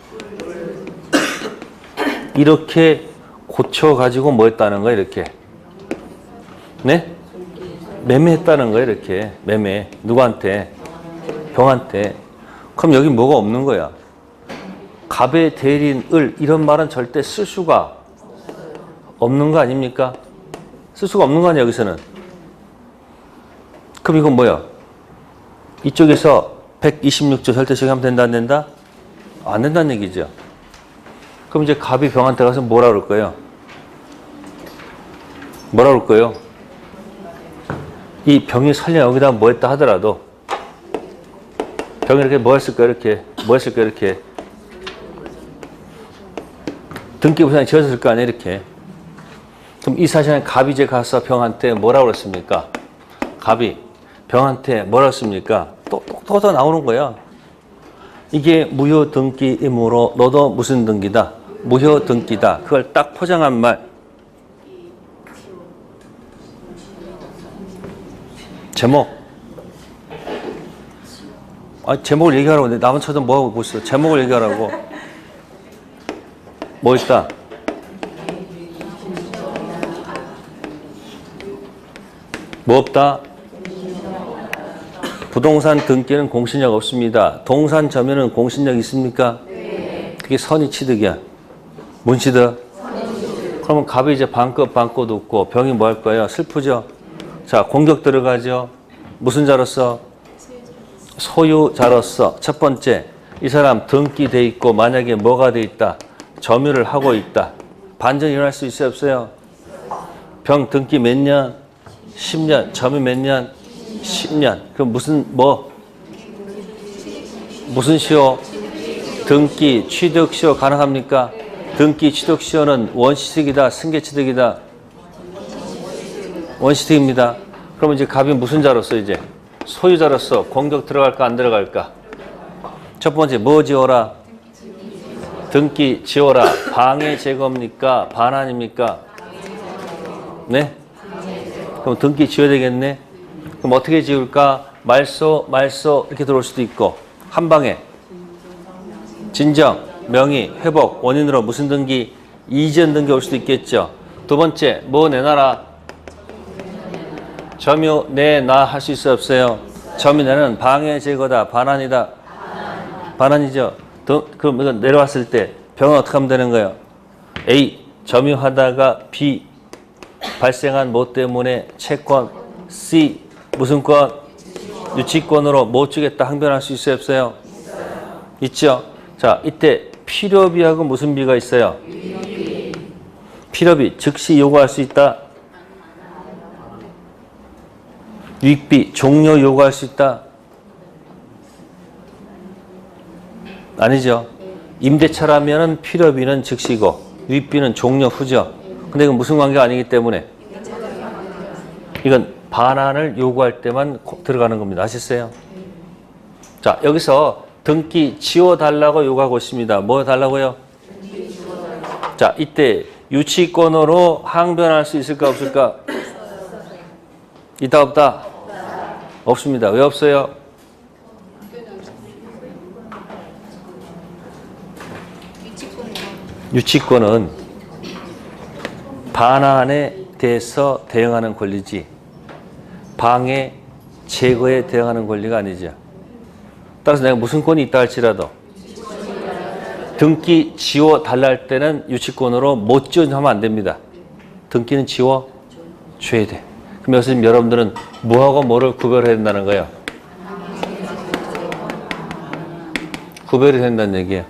이렇게 고쳐가지고 뭐 했다는 거야, 이렇게? 네? 매매했다는 거야, 이렇게. 매매. 누구한테? 병한테. 그럼 여기 뭐가 없는 거야? 갑의 대리인 을 이런 말은 절대 쓸 수가 없는 거 아닙니까? 쓸 수가 없는 거 아니야, 여기서는. 그럼 이건 뭐야? 이쪽에서 126조 절대 적용하면 된다, 안 된다? 안 된다는 얘기죠. 그럼 이제 갑이 병한테 가서 뭐라 그럴 거예요? 뭐라 그럴 거예요? 이 병이 설령 여기다 뭐 했다 하더라도 병이 이렇게 뭐 했을 거야, 이렇게? 뭐 했을 거야, 이렇게? 등기부상에 지어졌을 거 아니야, 이렇게? 그럼 이 사실은 갑이 이제 가서 병한테 뭐라고 그랬습니까? 갑이 병한테 뭐라고 했습니까? 또 나오는 거야. 이게 무효 등기이므로 너도 무슨 등기다? 무효 등기다. 그걸 딱 포장한 말. 제목. 제목을 얘기하라고. 남은 쳐도 뭐 하고 있어? 제목을 얘기하라고. 뭐 있다? 뭐 없다? 부동산 등기는 공신력 없습니다. 동산 점유는 공신력 있습니까? 네. 그게 선의 취득이야. 뭔 취득? 그러면 갑이 이제 반껏 웃고 병이 뭐 할 거예요? 슬프죠? 자, 공격 들어가죠? 무슨 자로서? 소유자로서. 첫 번째, 이 사람 등기돼 있고 만약에 뭐가 돼 있다? 점유를 하고 있다. 반전이 일어날 수 있어요, 없어요? 병 등기 몇 년? 10년. 점유 몇 년? 10년. 그럼 무슨 시효? 등기, 취득 시효 가능합니까? 등기, 취득 시효는 원시득이다, 승계취득이다? 원시득입니다. 그럼 이제 갑이 무슨 자로서 이제? 소유자로서 공격 들어갈까, 안 들어갈까? 첫 번째, 뭐 지어라? 등기 지어라. 방해 제거입니까? 반환입니까? 네? 그럼 등기 지어야 되겠네? 그럼 어떻게 지울까? 말소 이렇게 들어올 수도 있고 한 방에 진정, 명의, 회복, 원인으로 무슨 등기? 이전 등기 올 수도 있겠죠. 두 번째, 뭐 내놔라? 점유 내놔 할 수 있어요, 없어요? 점유 내는 방해 제거다, 반환이다? 반환이죠. 그럼 이건 내려왔을 때 병은 어떻게 하면 되는 거예요? A, 점유하다가 B, 발생한 뭐 때문에 채권. C, 무슨 권? 유치권으로 못 주겠다 항변할 수 있어요, 없어요? 있죠. 자, 이때 필요비하고 무슨 비가 있어요? 필요비 즉시 요구할 수 있다. 유익비 종료 요구할 수 있다. 아니죠. 임대차라면은 필요비는 즉시고 유익비는 종료 후죠. 근데 이건 무슨 관계가 아니기 때문에 이건 반환을 요구할 때만 들어가는 겁니다. 아셨어요? 자, 여기서 등기 지워달라고 요구하고 있습니다. 뭐 달라고요? 자, 이때 유치권으로 항변할 수 있을까, 없을까? 있다, 없다? 없습니다. 왜 없어요? 유치권은 반환에 대해서 대응하는 권리지 방해, 제거에 대응하는 권리가 아니죠. 따라서 내가 무슨 권이 있다 할지라도 등기 지워 달라 할 때는 유치권으로 못 지워하면 안 됩니다. 등기는 지워 줘야 돼. 그럼 여기서 지금 여러분들은 뭐하고 뭐를 구별해야 된다는 거예요. 구별이 된다는 얘기예요.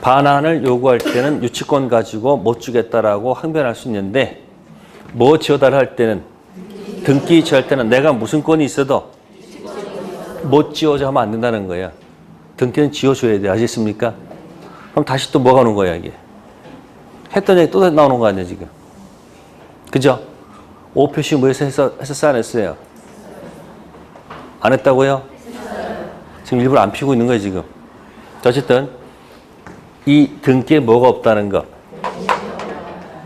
반환을 요구할 때는 유치권 가지고 못 주겠다라고 항변할 수 있는데 뭐 지워달라 할 때는 등기 지할 때는 내가 무슨 권이 있어도 못 지워줘 하면 안 된다는 거예요. 등기는 지워줘야 돼. 아시겠습니까? 그럼 다시 또 뭐가 오는 거야 이게. 했던 얘기 또 나오는 거 아니에요 지금. 그죠? 오표시 뭐에서 했었어요 안 했어요? 안 했다고요? 지금 일부러 안 피고 있는 거예요 지금. 어쨌든 이 등기에 뭐가 없다는 거.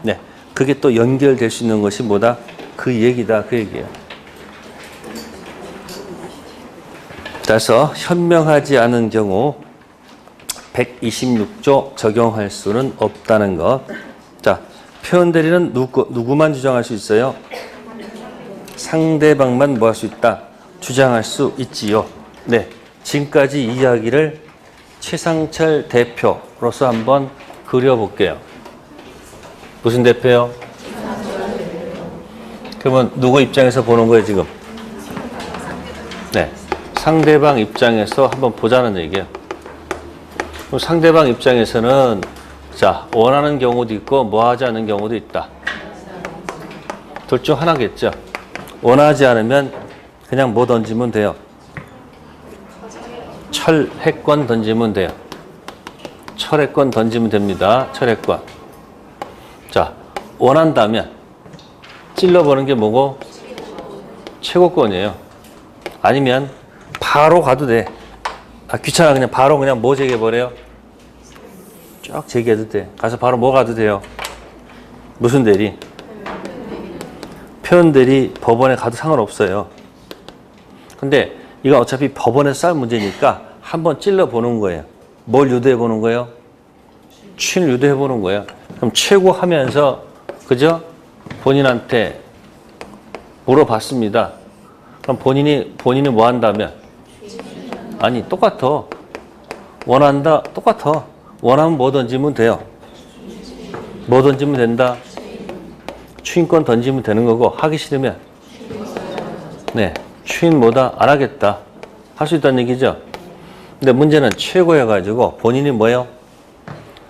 네, 그게 또 연결될 수 있는 것이 뭐다? 그 얘기다 그 얘기예요. 그래서 현명하지 않은 경우 126조 적용할 수는 없다는 것. 자, 표현 대리는 누구만 주장할 수 있어요? 상대방만 뭐 할 수 있다? 주장할 수 있지요. 네, 지금까지 이야기를 최상철 대표로서 한번 그려볼게요. 무슨 대표요? 그러면 누구 입장에서 보는 거예요 지금? 네, 상대방 입장에서 한번 보자는 얘기예요. 그럼 상대방 입장에서는 자, 원하는 경우도 있고 뭐 하지 않는 경우도 있다. 둘 중 하나겠죠. 원하지 않으면 그냥 뭐 던지면 돼요. 철핵권 던지면 돼요. 철핵권 던지면 됩니다. 철핵권. 자, 원한다면 찔러보는 게 뭐고? 최고권이에요. 아니면 바로 가도 돼. 아, 귀찮아. 그냥 바로 그냥 뭐 제기해버려요? 쭉 제기해도 돼. 가서 바로 뭐 가도 돼요? 무슨 대리? 표현 대리 법원에 가도 상관없어요. 근데 이건 어차피 법원에서 싸울 문제니까 한번 찔러보는 거예요. 뭘 유도해보는 거예요? 취인을 유도해보는 거예요. 그럼 최고 하면서 그죠? 본인한테 물어봤습니다. 그럼 본인이 뭐 한다면? 아니, 똑같아. 원한다, 똑같아. 원하면 뭐 던지면 돼요? 뭐 던지면 된다? 추인권 던지면 되는 거고, 하기 싫으면? 네, 추인 뭐다? 안 하겠다. 할 수 있다는 얘기죠? 근데 문제는 최고여가지고 본인이 뭐예요?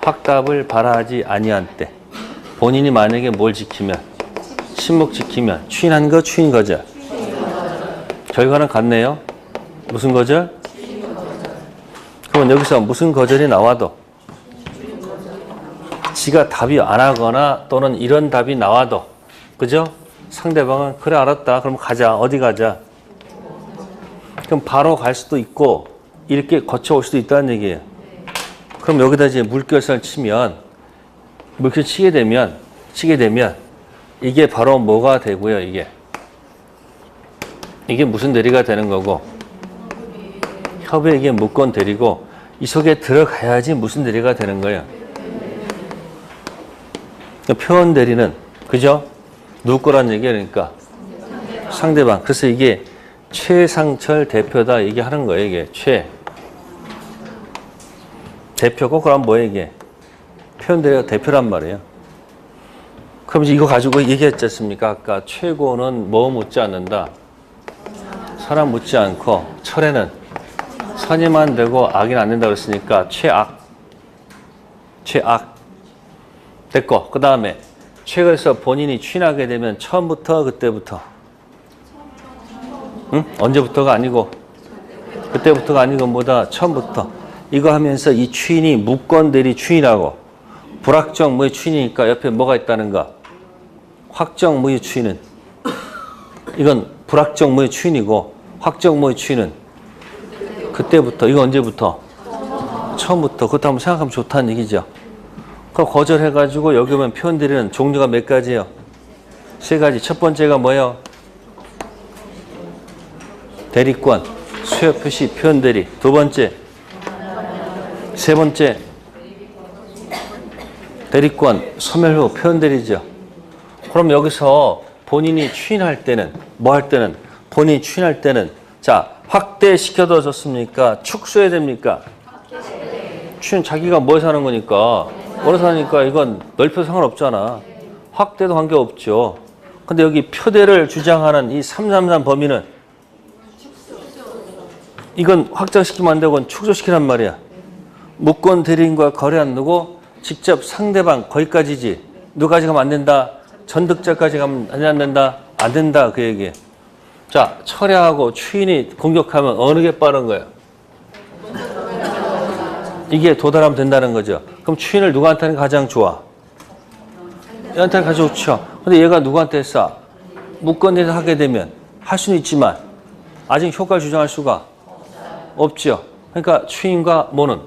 확답을 바라지 아니한 때. 본인이 만약에 뭘 지키면? 침묵 지키면 추인한 거 추인 거죠? 결과는 같네요. 무슨 거절? 그러면 여기서 무슨 거절이 나와도 지가 답이 안 하거나 또는 이런 답이 나와도 그죠? 상대방은 그래 알았다. 그럼 가자. 어디 가자? 그럼 바로 갈 수도 있고 이렇게 거쳐올 수도 있다는 얘기예요. 그럼 여기다 이제 물결선을 치면 물결 치게 되면 이게 바로 뭐가 되고요. 이게 무슨 대리가 되는 거고 협의 이게 무권 대리고 이 속에 들어가야지 무슨 대리가 되는 거예요. 표현 대리는 그죠? 누구 거란 얘기야 그러니까 상대방. 그래서 이게 최상철 대표다 얘기하는 거예요. 이게 대표고 그럼 뭐예요 이게? 표현 대리가 대표란 말이에요. 그럼 이제 이거 가지고 얘기했지 않습니까? 아까 최고는 뭐 묻지 않는다. 사람 묻지 않고 철에는 선이만 되고 악이는 안 된다고 그랬으니까 최악 됐고 그 다음에 최고에서 본인이 추인하게 되면 처음부터 그때부터 응? 언제부터가 아니고 그때부터가 아니고 뭐다 처음부터 이거 하면서 이 추인이 무권 대리 추인하고 불확정 무의 추인이니까 옆에 뭐가 있다는가? 확정 무의 추인은 이건 불확정 무의 추인이고 확정 무의 추인은 그때부터 이거 언제부터? 처음부터. 그것도 한번 생각하면 좋다는 얘기죠. 그럼 거절해가지고 여기 오면 표현 대리는 종류가 몇 가지예요? 3가지. 첫 번째가 뭐예요? 대리권, 수요 표시, 표현 대리. 두 번째, 세 번째, 대리권, 소멸 후 표현 대리죠. 그럼 여기서 본인이 추인할 때는 뭐 할 때는 본인이 추인할 때는 자, 확대시켜도 좋습니까? 축소해야 됩니까? 추인 자기가 뭐해서 하는 거니까. 원해서 하니까 이건 넓혀도 상관없잖아. 확대도 관계없죠. 근데 여기 표대를 주장하는 이 333 범위는 이건 확장시키면 안 되고 그건 축소시키란 말이야. 무권 대리인과 거래 안 두고 직접 상대방 거기까지지. 누가지 가면 안 된다. 전득자까지 가면 안 된다. 안 된다. 그 얘기에. 자, 철야하고 추인이 공격하면 어느 게 빠른 거야? 이게 도달하면 된다는 거죠. 그럼 추인을 누구한테는 가장 좋아? 얘한테는 가장 좋죠. 근데 얘가 누구한테 했어? 무건대에서 하게 되면 할 수는 있지만 아직 효과를 주장할 수가 없죠. 그러니까 추인과 뭐는?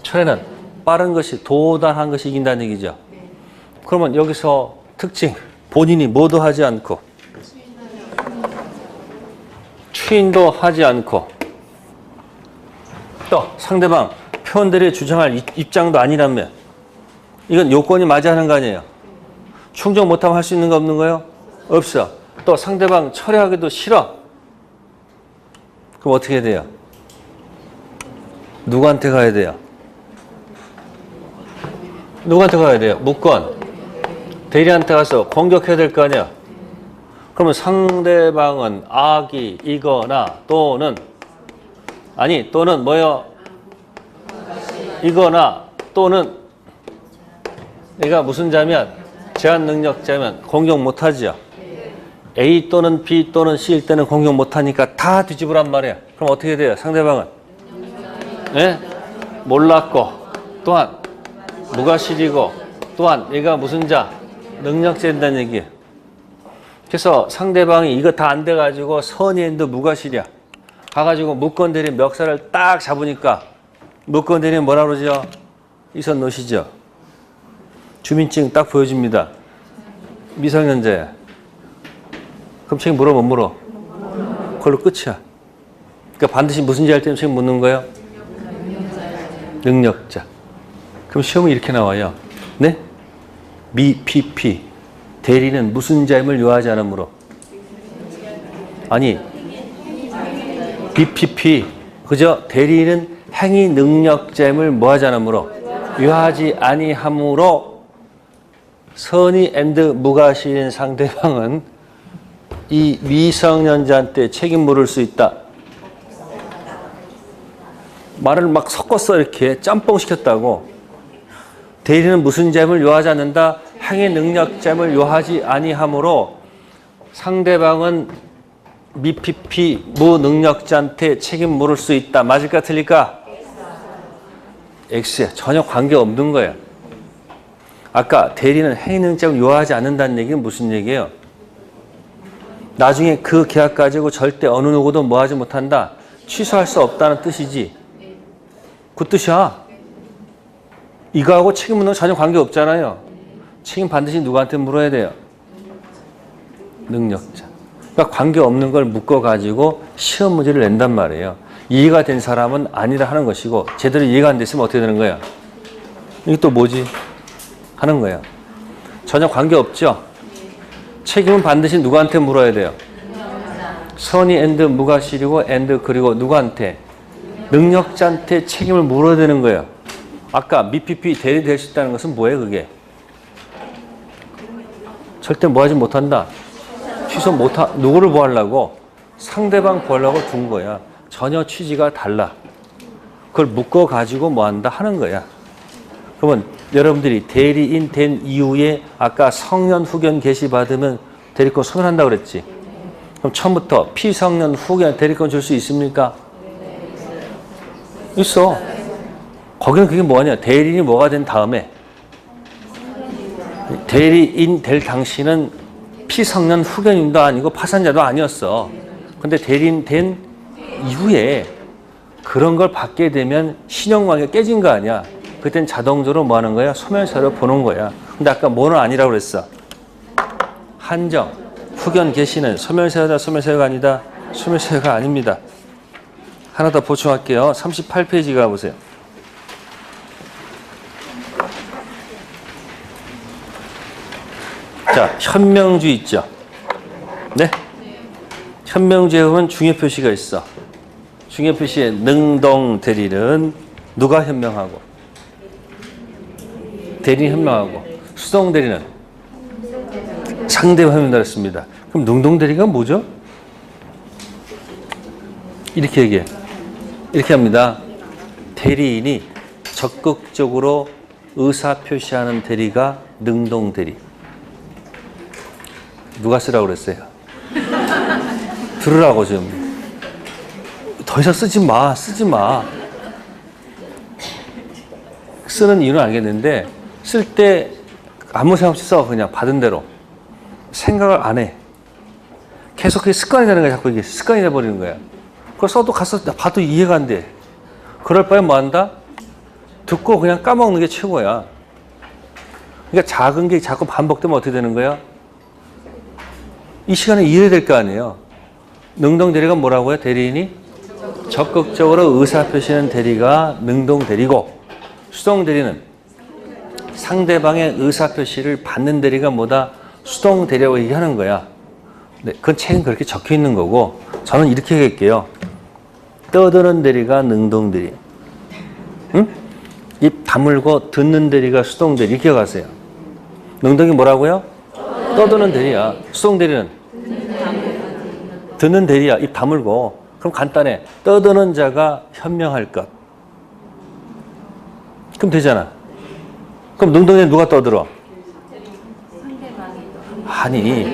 철야는 빠른 것이 도달한 것이 이긴다는 얘기죠. 그러면 여기서 특징, 본인이 뭐도 하지 않고 추인도 하지 않고 또 상대방 표현들이 주장할 입장도 아니라면 이건 요건이 맞이하는 거 아니에요. 충족 못하면 할 수 있는 거 없는 거예요? 없어. 또 상대방 철회하기도 싫어. 그럼 어떻게 해야 돼요? 누구한테 가야 돼요? 누구한테 가야 돼요? 무권 대리한테 가서 공격해야 될 거 아니야. 그러면 상대방은 악이이거나 또는 아니 또는 뭐요? 이거나 또는 얘가 무슨 자면 제한 능력자면 공격 못하죠. A 또는 B 또는 C일 때는 공격 못하니까 다 뒤집으란 말이야. 그럼 어떻게 돼요? 상대방은 네? 몰랐고 또한 무과실이고 또한 얘가 무슨 자? 능력자인다는 얘기예요. 그래서 상대방이 이거 다 안 돼가지고 선의인도 무과실이야. 가가지고 무권 대리 멱살을 딱 잡으니까 무권 대리는 뭐라 그러죠? 이 손 놓으시죠. 주민증 딱 보여줍니다. 미성년자야. 그럼 책임 물어 못 물어? 그걸로 끝이야. 그러니까 반드시 무슨 자 할 때는 책임 묻는 거예요? 능력자. 그럼 시험은 이렇게 나와요. 네? 미PP 대리는 무슨 자임을 요하지 않으므로 아니 BPP 그저 대리는 행위 능력자임을 뭐하지 않으므로 요하지 아니하므로 선의 앤드 무과실인 상대방은 이 미성년자한테 책임 물을 수 있다. 말을 막 섞었어. 이렇게 짬뽕 시켰다고. 대리는 무슨 자임을 요하지 않는다. 행위 능력자임을 요하지 아니하므로 상대방은 미PP 무능력자한테 책임 물을 수 있다. 맞을까 틀릴까? X야. 전혀 관계없는 거야. 아까 대리는 행위 능력자임을 요하지 않는다는 얘기는 무슨 얘기예요? 나중에 그 계약 가지고 절대 어느 누구도 뭐하지 못한다. 취소할 수 없다는 뜻이지. 그 뜻이야. 이거하고 책임 묻는 거 전혀 관계없잖아요. 책임 반드시 누구한테 물어야 돼요? 능력자. 그러니까 관계없는 걸 묶어가지고 시험 문제를 낸단 말이에요. 이해가 된 사람은 아니라 하는 것이고 제대로 이해가 안 됐으면 어떻게 되는 거야? 이게 또 뭐지? 하는 거야. 전혀 관계없죠? 책임은 반드시 누구한테 물어야 돼요? 선의 앤드 무과실이고 앤드 그리고 누구한테? 능력자한테 책임을 물어야 되는 거예요. 아까 미PP 대리 될 수 있다는 것은 뭐예요 그게? 절대 뭐하지 못한다. 취소 못하 누구를 보하려고? 상대방 보하려고 둔 거야. 전혀 취지가 달라. 그걸 묶어가지고 뭐한다 하는 거야. 그러면 여러분들이 대리인 된 이후에 아까 성년 후견 개시 받으면 대리권 소멸한다고 그랬지. 그럼 처음부터 피성년 후견 대리권 줄 수 있습니까? 있어. 거기는 그게 뭐냐? 대리인이 뭐가 된 다음에 대리인 될 당시는 피성년 후견인도 아니고 파산자도 아니었어. 근데 대리인 된 이후에 그런 걸 받게 되면 신용관계가 깨진 거 아니야. 그땐 자동적으로 뭐 하는 거야? 소멸서를 보는 거야. 근데 아까 뭐는 아니라고 그랬어? 한정. 후견 개시는 소멸서다, 소멸서가 아니다? 소멸서가 아닙니다. 하나 더 보충할게요. 38페이지 가보세요. 자, 현명주 있죠? 네? 현명주에 보면 중요 표시가 있어. 중개 표시의 능동 대리는 누가 현명하고? 대리인 현명하고. 수동 대리는 상대가 현명하였습니다. 그럼 능동 대리가 뭐죠? 이렇게 얘기해. 이렇게 합니다. 대리인이 적극적으로 의사 표시하는 대리가 능동 대리. 누가 쓰라고 그랬어요? 들으라고 좀. 더 이상 쓰지 마. 쓰지 마. 쓰는 이유는 알겠는데 쓸 때 아무 생각 없이 써. 그냥 받은 대로. 생각을 안 해. 계속 그게 습관이 되는 거야. 자꾸 이게 습관이 돼버리는 거야. 그걸 써도 가서 봐도 이해가 안 돼. 그럴 바에 뭐 한다? 듣고 그냥 까먹는 게 최고야. 그러니까 작은 게 자꾸 반복되면 어떻게 되는 거야? 이 시간에 이해해야 될 거 아니에요. 능동 대리가 뭐라고요? 대리인이 적극적으로 의사 표시하는 대리가 능동 대리고, 수동 대리는 상대방의 의사 표시를 받는 대리가 뭐다? 수동 대리라고 얘기하는 거야. 네, 그건 책은 그렇게 적혀 있는 거고, 저는 이렇게 얘기할게요. 떠드는 대리가 능동 대리. 응? 입 다물고 듣는 대리가 수동 대리. 이렇게 기억하세요. 능동이 뭐라고요? 떠드는 대리야. 수동 대리는 듣는 대리야. 입 다물고. 그럼 간단해. 떠드는 자가 현명할 것. 그럼 되잖아. 그럼 능동에 누가 떠들어? 아니,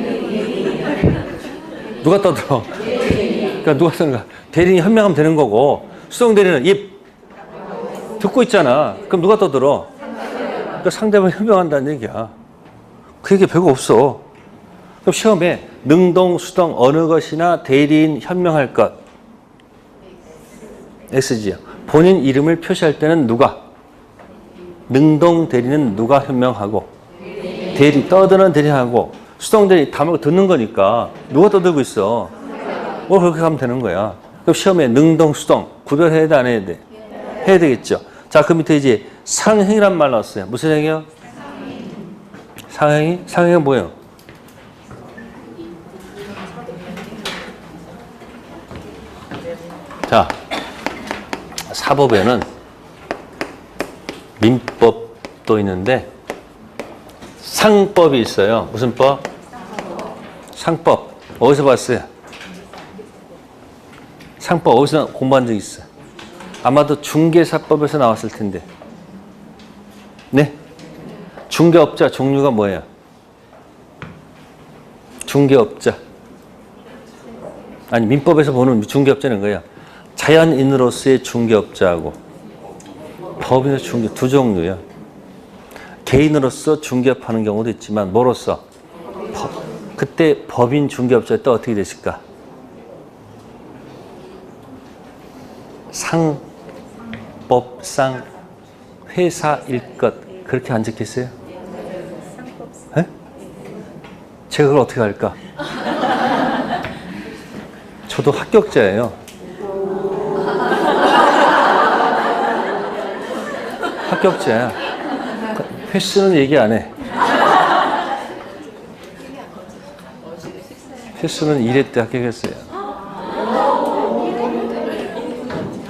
누가 떠들어? 그러니까 누가 떠드는 거야? 대리인이 현명하면 되는 거고, 수동 대리는 입 듣고 있잖아. 그럼 누가 떠들어? 그러니까 상대방이 현명한다는 얘기야. 그 얘기 별거 없어. 그럼 시험에 능동, 수동 어느 것이나 대리인 현명할 것. S지요. 본인 이름을 표시할 때는 누가? 능동 대리는 누가 현명하고? 대리, 떠드는 대리하고, 수동 대리 다물고 듣는 거니까 누가 떠들고 있어? 뭐 그렇게 하면 되는 거야. 그럼 시험에 능동, 수동 구별해야 돼, 안 해야 돼? 해야 되겠죠. 자, 그 밑에 이제 상행이란 말 나왔어요. 무슨 행이요? 상행이? 상행은 뭐예요? 자, 사법에는 민법도 있는데 상법이 있어요. 무슨 법? 상법. 어디서 봤어요? 상법 어디서 공부한 적 있어요? 아마도 중개사법에서 나왔을 텐데. 네? 중개업자 종류가 뭐예요? 중개업자. 아니, 민법에서 보는 중개업자는 거예요. 자연인으로서의 중개업자하고 법인으로 중개 두 종류예요. 개인으로서 중개업하는 경우도 있지만 뭐로서? 그때 법인 중개업자 때 어떻게 됐을까? 상법상 회사일 것 그렇게 안 적혔어요? 네? 제가 그걸 어떻게 할까? 저도 합격자예요. 합격자야. 횟수는 얘기 안 해. 횟수는 1회 때 합격했어요.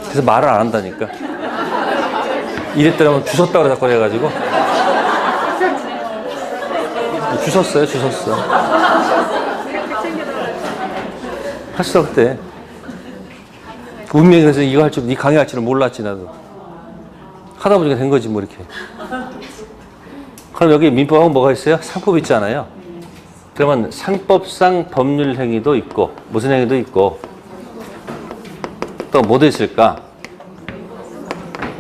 그래서 말을 안 한다니까. 1회 때라면 주웠다 그래 자꾸 해가지고. 주웠어요, 주웠어. 했어 그때. 운명이 그래서 이거 할 줄, 이 강의 할 줄은 몰랐지 나도. 하다 보니까 된 거지 뭐 이렇게. 그럼 여기 민법하고 뭐가 있어요? 상법 있잖아요. 그러면 상법상 법률 행위도 있고 무슨 행위도 있고 또 뭐도 있을까?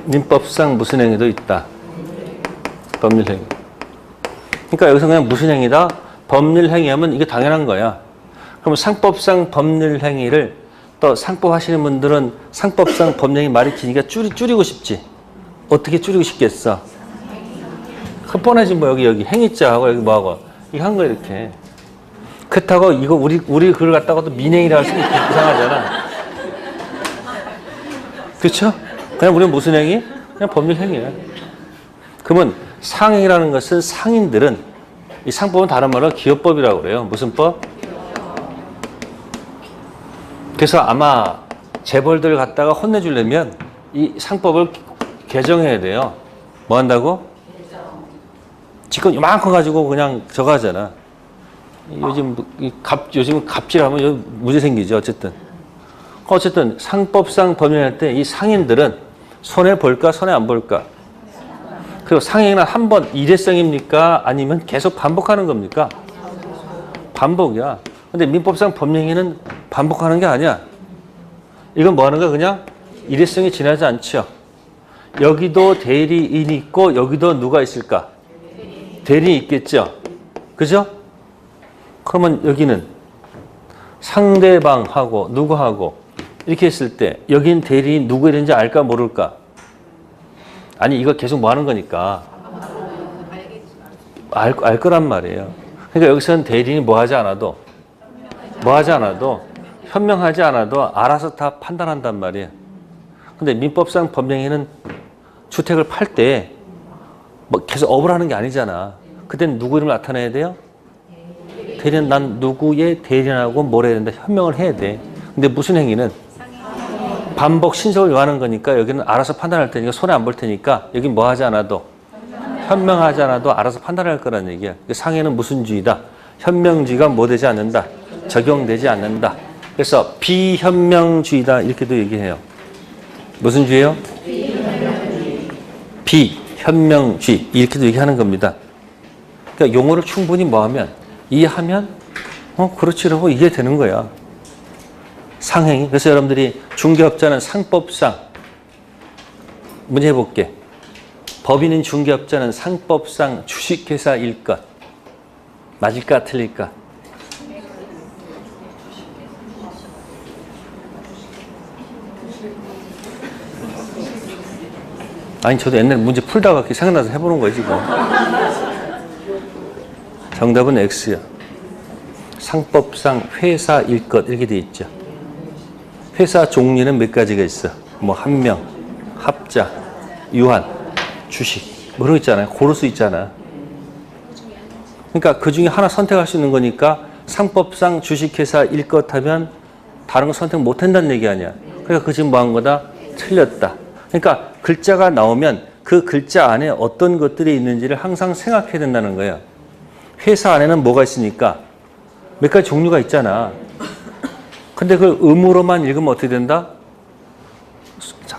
민법상 무슨 행위도 있다. 법률 행위. 그러니까 여기서 그냥 무슨 행위다? 법률 행위하면 이게 당연한 거야. 그럼 상법상 법률 행위를 또 상법 하시는 분들은 상법상 법률 행위 말이 기니까 줄이고 싶지. 어떻게 줄이고 싶겠어? 그 뻔하지 뭐 여기 행위자하고 여기 뭐하고 이거 한 거야 이렇게. 그렇다고 이거 우리 그걸 갖다가도 민행이라 할 수는 이상하잖아. 그렇죠? 그냥 우리는 무슨 행위? 그냥 법률 행위야. 그러면 상행이라는 것은 상인들은 이 상법은 다른 말로 기업법이라고 그래요. 무슨 법? 그래서 아마 재벌들 갖다가 혼내주려면 이 상법을 개정해야 돼요. 뭐 한다고? 지금 이만큼 가지고 그냥 저거 하잖아. 요즘 갑질하면 문제 생기죠. 어쨌든 상법상 법령할 때 이 상인들은 손해 볼까 손해 안 볼까? 그리고 상행은 한 번 일회성입니까? 아니면 계속 반복하는 겁니까? 반복이야. 근데 민법상 법령에는 반복하는 게 아니야. 이건 뭐 하는 거야? 그냥 일회성이 지나지 않죠. 여기도 대리인이 있고 여기도 누가 있을까? 대리인이 있겠죠. 그죠? 그러면 여기는 상대방하고 누구하고 이렇게 했을 때 여긴 대리인 누구 이런지 알까 모를까? 아니 이거 계속 뭐 하는 거니까 알 거란 말이에요. 그러니까 여기서는 대리인이 뭐 하지 않아도 현명하지 않아도 알아서 다 판단한단 말이에요. 근데 민법상 법령에는 주택을 팔 때 뭐 계속 업을 하는 게 아니잖아. 그때는 누구 이름을 나타내야 돼요? 대리인, 난 누구의 대리인하고 뭘 해야 된다? 현명을 해야 돼. 근데 무슨 행위는 반복 신속을 요하는 거니까 여기는 알아서 판단할 테니까 손해 안 볼 테니까 여기 뭐 하지 않아도 현명하지 않아도 알아서 판단할 거란 얘기야. 상해는 무슨 주의다? 현명주의가 뭐 되지 않는다? 적용되지 않는다. 그래서 비현명주의다 이렇게도 얘기해요. 무슨 주의예요? 비현명주의 이렇게도 얘기하는 겁니다. 그러니까 용어를 충분히 뭐하면 이해하면 그렇지라고 이해되는 거야. 상행위. 그래서 여러분들이 중개업자는 상법상 문제 해볼게. 법인인 중개업자는 상법상 주식회사일 것. 맞을까 틀릴까? 아니 저도 옛날에 문제 풀다가 생각나서 해보는 거예요 지금. 정답은 X야. 상법상 회사일 것 이렇게 돼 있죠. 회사 종류는 몇 가지가 있어. 뭐 한명, 합자, 유한, 주식 뭐 그런 거 있잖아요. 고를 수 있잖아. 그러니까 그 중에 하나 선택할 수 있는 거니까 상법상 주식회사일 것 하면 다른 거 선택 못 한다는 얘기 아니야. 그러니까 그 지금 뭐 한 거다? 틀렸다. 그러니까 글자가 나오면 그 글자 안에 어떤 것들이 있는지를 항상 생각해야 된다는 거예요. 회사 안에는 뭐가 있으니까 몇 가지 종류가 있잖아. 근데 그걸 음으로만 읽으면 어떻게 된다?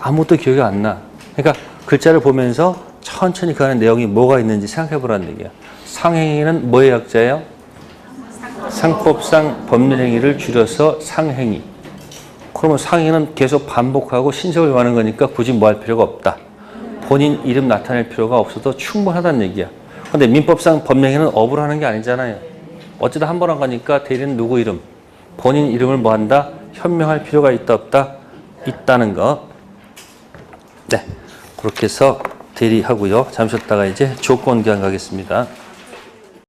아무것도 기억이 안 나. 그러니까 글자를 보면서 천천히 그 안에 내용이 뭐가 있는지 생각해 보라는 얘기야. 상행위는 뭐의 약자예요? 상법상 법률행위를 줄여서 상행위. 그러면 상행위는 계속 반복하고 신속을 요하는 거니까 굳이 뭐 할 필요가 없다. 본인 이름 나타낼 필요가 없어도 충분하다는 얘기야. 근데 민법상 법령에는 업을 하는 게 아니잖아요. 어쩌다 한 번 한 거니까 대리는 누구 이름, 본인 이름을 뭐 한다? 현명할 필요가 있다 없다? 있다는 거. 네, 그렇게 해서 대리하고요. 잠시 쉬었다가 이제 조건 교환 가겠습니다.